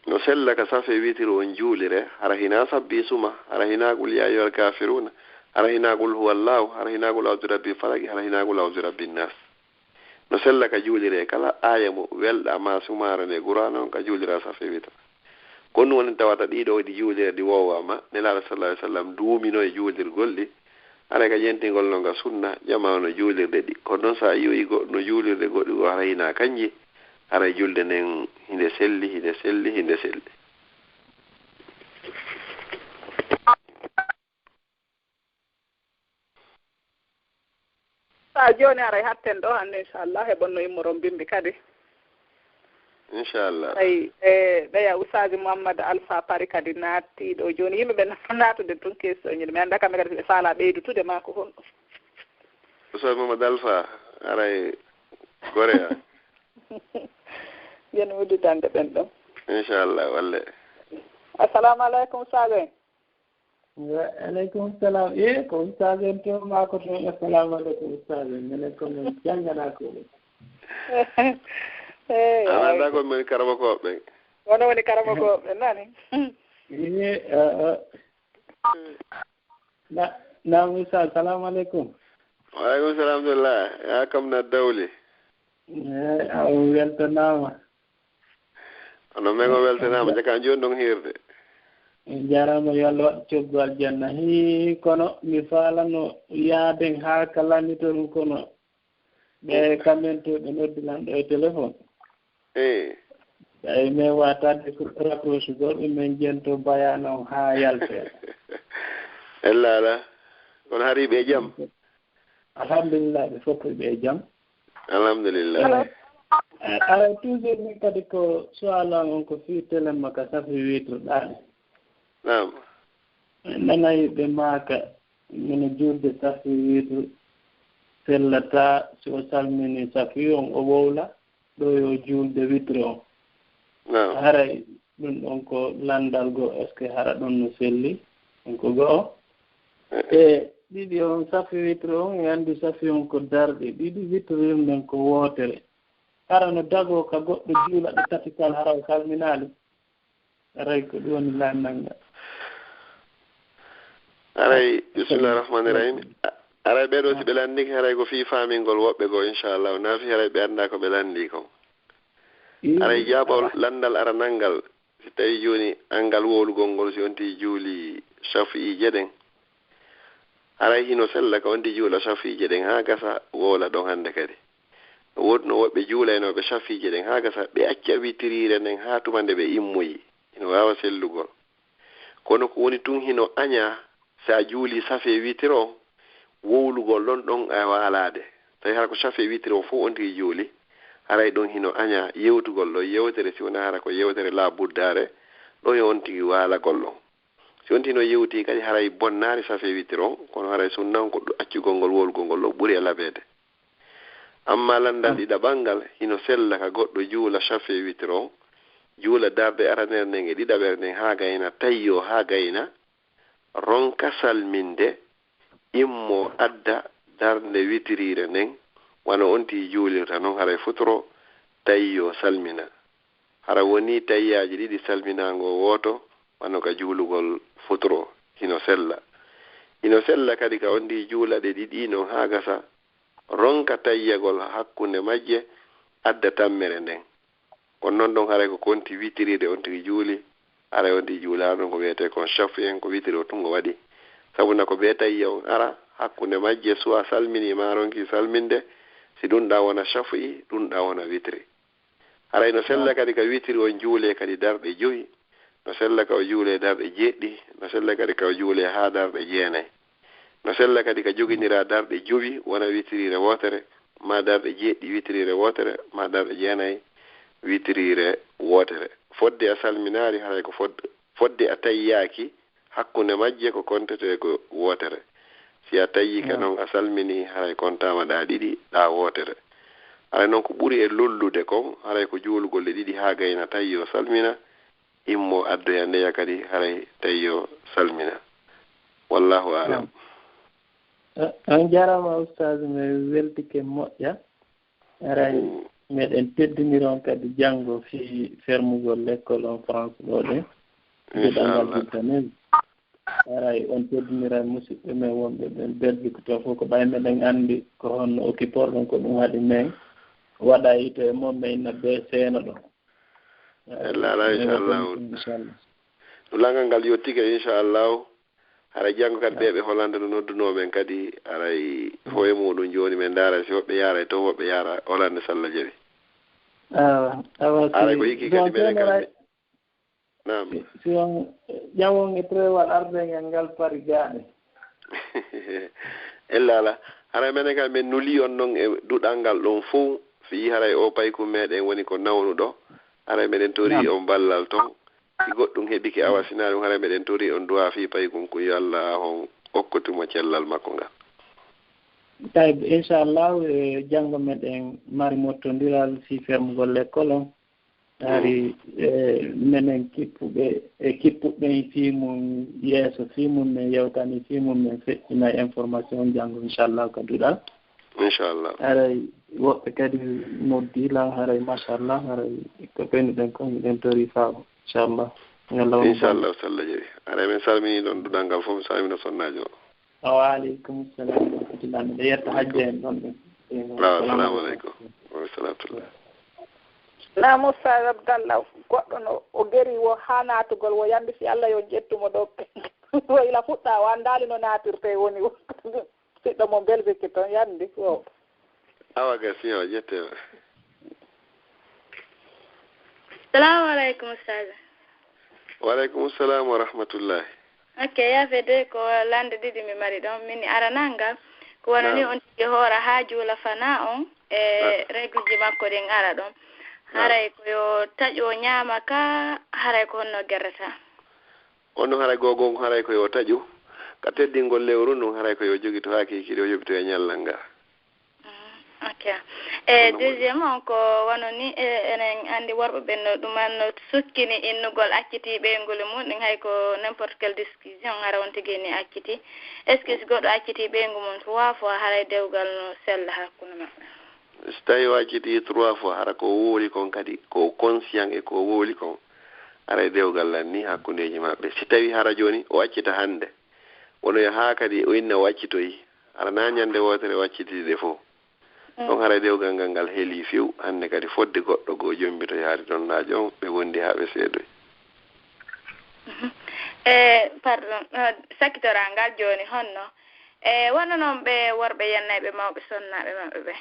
no sella ka safe witre on juulire hara hina sabbi suma hara hina qul ya ayyuhal kafiruna hara hina qul huwallahu hara hina qul a'udhu birabbil falaq hara hina qul a'udhu birabbin nas no sella ka juulire kala aya mo welɗa ma sumara nde qur'an on ka juulira safe witre kono woni tawata ɗiɗo ɗi juulire ɗi wowama nelaɗo sallallahu alaihi wasallam duumino e juulirgol ɗi ara ka jentingol no ga sunna jama no juulirde ɗi ko noon sa yoyi no juulirde goɗɗi go harayna kanji ara julde nden hinde selli sa joni aray hatten ɗo hande inchallah heɓonno immoron bimbi kadi inchallah ay ɓeya usaji mouhammad alpha pari kadi naatti ɗo joni yimɓe ɓe natude tun question ñide mi annda kamɓe kadi ɓe faala ɓeydutude ma ko honɗo usaji mouhammad alpha aray goreya yen wudditande ɓen ɗon inchallah walle assalamu aleykum sago wa aleykum salam ko ustage en to mako toon assalamu aleykum ustage minen komin janngana ko anda ko min karama koɓe wono woni karama koɓe nani na Musa assalamu aleykum waaleykum salam dullah ya kam na dawli a weltanama ono men o weltanama jaka joni ɗon hirde jarama yo Allah waɗ coggu aljanna kono mi faalano yaaden haa kalani toon kono ɓe kamɓen to ɓe noddilan ɗo e téléphone tawi min watade raccroche goɗɗo min jento bayano haa yalte ella ala kono hari ɓe jaam alhamdulillah ɓe fof ɓe jaam alhamdulillah ara toujours min kadi ko soalan on ko fi téléma ka safi witroɗaɗe nam nanayi ɓe maaka mino juurde safi witro sellata si o salmini safi on o wowla ɗo yo juulde witre on haray ɗum ɗon ko landal goo est ce que hara ɗon no selli on ko goo e ɗiɗi on safi witre on e anndi safi on ko darɗe ɗiɗi witrel nden ko wootere hara no dagoo ka goɗɗo juula ɗe tati kal hara o salminaali aray ko ɗum woni landal ngal aray bisimillahi rahmani rahim aray ɓeɗo si ɓe landiki haray ko fi famingol woɓɓe goo inchallahu naafi haray ɓe annda ko ɓe landi kon aray jaaɓol landal aranalngal si tawi joni angal wowlugol ngol si onti juuli chafi jeɗen aray hino sella ka onti juula chafi jeɗen ha gasa wowla ɗon hannde kadi woodi no woɓɓe juulaynoɓe chafi jeɗen ha gasa ɓe acca witirire nden ha tuma nde ɓe immoyi hino wawa sellugol kono ko woni tun hino aña sa juuli safe witiro wowlugol ɗon ɗon a waalade tawi hara ko safe witiro fof on tigi juuli haray ɗon hino aña yewtugol ɗo yewtere si wona hara ko yewtere la buddare ɗon yo on tigi waalagol ɗon si on tino yewti kadi haray bonnare safe witiro kono haray sunnan ko accugol ngol wowlugol ngol ɗo ɓuuri e laɓede amma landal ɗiɗaɓal hino sella ka goɗɗo juula safe witiro juula darde aranere nden e ɗiɗaɓere nden ha gayna tayyo ha gayna ronka salminde immo adda darde witirire nden wana onti juulirta noon haray futoro tayyo salmina hara woni tayyaji ɗiɗi salminago woto wano ka juulugol futoro hino sella kadi ka ondi juula ɗe ɗiɗi noon ha gasa ronka tayyagol hakkunde majje adda tammere nden kono noon ɗon haray ko konti witiride on tigi juuli ara onti juula ɗon ko wiyete kon chafi en ko witiri o tungo waɗi sabuna ko ɓe tayya on ara hakkunde majje suwa salmini ma ronki salminde si ɗum ɗa wona chafi ɗum ɗa wona witiri haray no sella kadi ka witiri on juule kadi darɗe joyi no sella ka o juule darɗe jeɗɗi no sella kadi ka o juule ha darɗe jeenayi no sella kadi ka joginira darɗe jowi wona witirire wotere ma darɗe jeɗɗi witirire wotere ma darɗe jeenayi witirire wotere fodde a salminaari haray ko fodde a tayyaki hakkunde majje ko kontete ko wotere si a tayyi ka noon a salmini haray kontama ɗa ɗiɗi ɗa wotere haray noon ko ɓuri e lollude kon haray ko juulugol e ɗiɗi ha gayna tayyo salmina immo addoya ndeya kadi haray tayyo salmina wallahu alam on jarama ustade mi weltike moƴƴa aray meɗen teddiniron kadi janngo fi fermugol l'école en France ɗo ɗe ɗiɗangal ditanen aray on teddinira musidɓe men wonɓe ɓen belgique to fof ko ɓay meɗen anndi ko honno occupor ɗon ko ɗum waɗi men waɗa yito e moom men inna ɓe seeno ɗo ala inchallahu ɗum langal ngal yettike inchallahu hara jango kadi ɓeɓe Hollande no nodduno men kadi aray hoye muɗum joni men dara si woɓɓe yara to woɓɓe yara Hollande Sallah Jawi aray ko yiki kadi meɗen kamɓe nam si on ƴawonge trewal ardengel ngal pari gaɗe ellala haray menen kam men nuli on noon e duɗal ngal ɗon fof fi haray o payku meɗen woni ko nawnuɗo haray meɗen tori on ballal ton si goɗɗum heɓiki awasina ɗum haray meɗen tori on duwa fi paykum ko yo Allah on hokkotimo cellal makko ngal tawi inchallah janngo meɗen mari mottodiral si fermugol l'école on ari menen kippuɓe e kippuɓe fimum yeeso fimum men yewtani fimum men feƴƴina information janngo inchallah ko duɗal inchallah haray woɓɓe kadi noddila haray machallah haray ko ɓennuɗen ko miɗen tori faamo inchallah inchallah Sallah Jawi haray min salmini ɗon duɗal ngal fof mi salmina sonnajo o wa aleykum salam wa rahmatullah miɗe yetta hajja en ɗon ɗen assalamu aleykum wa salatullah na Moussa Abdallah goɗɗo no o geri wo ha natugol wo yandi si Allah yo ƴettumo ɗo wayla fuɗɗa o andali no natirte woni siɗɗo mo Belgique toon yandi o awa gasi o ƴettema salamu aleykum ustad waaleykum salam wa rahmatullahi ok yafede ko lande ɗiɗi mi mari ɗon min arananga ko wono ni on tigi hoora ha juula fana on e règle ji makko ɗin ara ɗon haray koyo taƴo ñaama ka haray ko honno gerrata onno haray gogon haray koyo taƴu ka teddingol lewru ndun haray koyo jogi to hakikiɗe o yoɓito e ñallal ngal ok e deuxiéme on ko wono ni enen andi worɓe ɓen no ɗuman no sukkini innugol acciti ɓeygol mum ɗin hay ko n'importe quelle discussion ara on tigi ni acciti est ce que si goɗɗo acciti ɓeygu mum 3 fois haray dewgal no sella hakkude maɓɓe so tawi o acciti 3 fois hara ko wooli kon kadi ko conscient e ko wooli kon haray dewgal lan ni hakkundeji maɓɓe si tawi hara joni o accita hande wono yo ha kadi o inna o accitoyi hara na ñande wotere o accitiɗe fof ɗon haray dewgal ngal ngal heeli few hande kadi fodde goɗɗo goo jombito yaade ɗon najo on ɓe wondi ha ɓe seedoy pardon sakitoral ngal joni honno wonno noon ɓe worɓe yennayɓe mawɓe sonnaɓe maɓɓe ɓe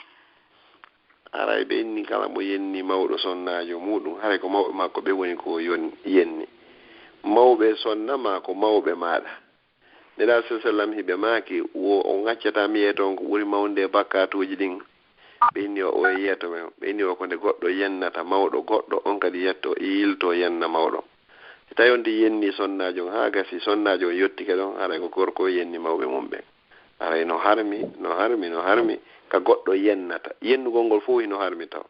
haray ɓe inni kala mo yenni mawɗo sonnajo muɗum haray ko mawɓe makko ɓe woni ko yenni mawɓe sonna ma ko mawɓe maɗa neɗa sallam hiɓe maaki wo o ŋaccata miye toon ko ɓuri mawde bakkatuji ɗin ɓe inni o yeeto men ɓe inni o ko nde goɗɗo yennata mawɗo goɗɗo on kadi yetto yilto yenna mawɗo so tawi on ndi yenni sonnajo ha gasi sonnajo on yettike ɗon haray ko gorko yenni mawɓe mum ɓe haray no harmi ka goɗɗo yennata yennugol ngol fof hino harmi taw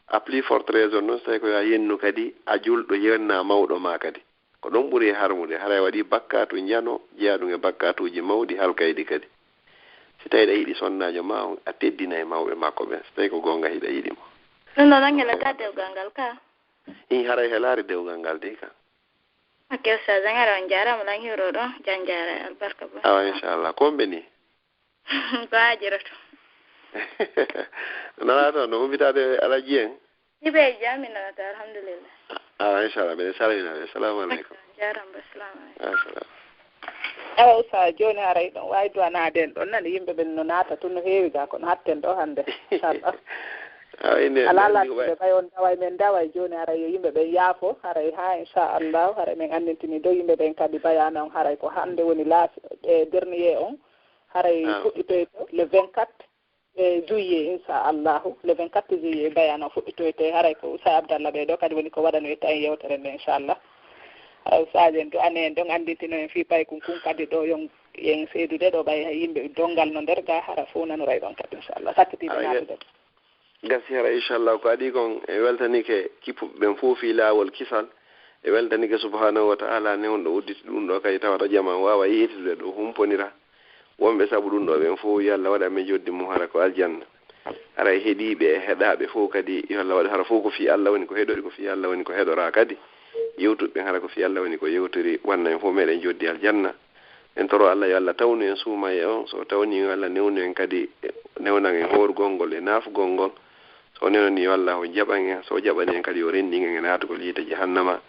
a plus forte raison noon so tawi ko ya yennu kadi a julɗo yenna mawɗo ma kadi ko ɗon ɓuri harmude haray waɗi bakkatu jano jeeyaɗum e bakkatuji mawɗi halkaydi kadi si tawi ɗa yiɗi sonnajo ma on a teddina e mawɓe makko ɓen so tawi ko gonga hiɗa yiɗi mo ɗum ɗo tan helata dewgal ngal ka haray helaari dewgal ngal de ka ok ustad jangara on jarama lan hiwro ɗo jan jara albarka bo awa inchallah komɓe ni ko hajiroto nana toon no umbitade alaji en hiɓe jami nanata alhamdulillah awa inchallah mbiɗa salminaɓe assalamu aleykum jaramba assalamu aleykum ewa usa joni haray ɗon wawi duwanaden ɗon nani yimɓe ɓen no naata tun no heewi ga kono hatten ɗo hannde inchallah ala lattude ɓay on daway men daway joni haray yo yimɓe ɓen yaafo haray ha inchallah haray min andintini dow yimɓe ɓen kadi bayana on haray ko hannde woni laafi dernier on haray fuɗɗitoyto le 24 juillet inchallahu le 24 juillet bayana o fuɗɗitoyte haray ko Usa Abdallah ɓe ɗo kadi woni ko waɗanoyta en yewtere nde inchallah haray usaji en to ane en ɗon andintino en fi pay kun kadi ɗo yon yen seedude ɗo ɓay yimɓe dongal no nder ga hara fof nanoray ɗon kadi inchallah sakkitiɓe natude gasi hara inchallah ko adi kon e weltanike kippuɓe ɓen fof fi laawol kisal e weltanike subhanahu wa ta'ala newɗo udditi ɗum ɗo kadi tawata jaman wawa yeytude ɗo humponira wonɓe sabu ɗum ɗo ɓen fof yo Allah waɗa men joddi mum hara ko aljanna hara e heeɗiɓe e heɗaɓe fof kadi yo Allah waɗa hara fof ko fi Allah woni ko heɗori ko fi Allah woni ko heɗora kadi yewtuɓe hara ko fi Allah woni ko yewtori wanna en fof meɗen joddi aljanna en toro Allah yo Allah tawnu en suuma e on so tawni yo Allah newnu en kadi newnan en horgol ngol e naafugol ngol so newni yo Allah o jaɓan en so jaɓani en kadi yo renndin en e naatugol yiite jahannama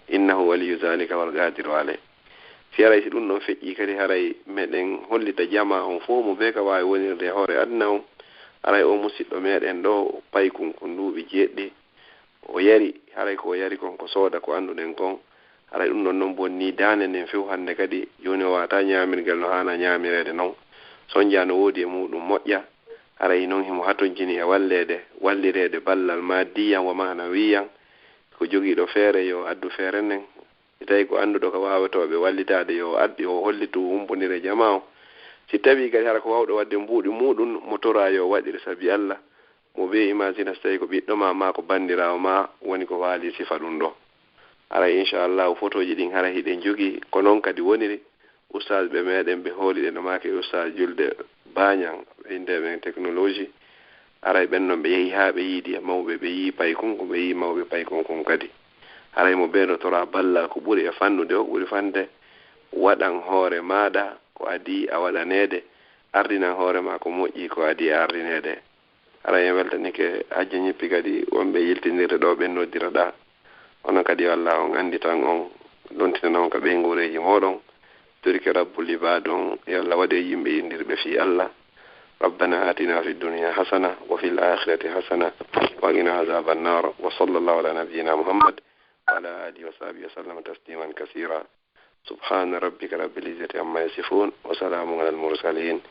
innahu waliyu zalika wal qadiru alayh si haray si ɗum ɗon feƴƴi kadi haray meɗen hollita jama on fof mo be ka wawi wonirde hoore aduna on haray o musidɗo meɗen ɗo paykun ko nduuɓi jeɗɗi o yari haray ko yari kon ko sooda ko annduɗen kon haray ɗum ɗon noon bonni dande nden few hannde kadi joni o wata ñamirgal no hana ñamirede noon soñja no woodi e muɗum moƴƴa haray noon himo hatojjini e wallirede ballal ma diyan wo mana wiyan ko jogiiɗo feere yo addu feere nden si tawi ko annduɗo ko wawatoɓe wallitade yo addi o hollitu humbonire jama o si tawi kadi hara ko wawɗo wadde mbuuɗi muɗum mo tora yo waɗire sabi Allah mo be imagine so tawi ko ɓiɗɗo ma ko bandirawo ma woni ko waali sifa ɗum ɗo hara inchallah photoji ɗin hara hiɗen jogii ko noon kadi woniri ustad ɓe meɗen ɓe hooliɗe no make ustad julde bañan indeɓe technologie haray ɓen noon ɓe yehi ha ɓe yiidi e mawɓe ɓe yi pay konko ɓe yi mawɓe pay konkon kadi haray mo ɓeɗo tora balla ko ɓuri e fannude o ɓuri fande waɗan hoore maɗa ko adi a waɗanede ardinan hoore ma ko moƴƴi ko adi a ardinede haray en weltanike hajja ñippi kadi wonɓe yiltinirde ɗo ɓe noddira ɗa ono kadi wallah on andi tan on dontina noon ka ɓe ngureji moɗon turki rabbul ibad on e Allah waɗe yimɓe yindirɓe fi Allah ربنا آتنا في الدنيا حسنة وفي الآخرة حسنة وقنا عذاب النار وصلى الله على نبينا محمد وعلى آله وصحبه وسلم تسليما كثيرا سبحان ربك رب العزة عما يصفون وسلام على المرسلين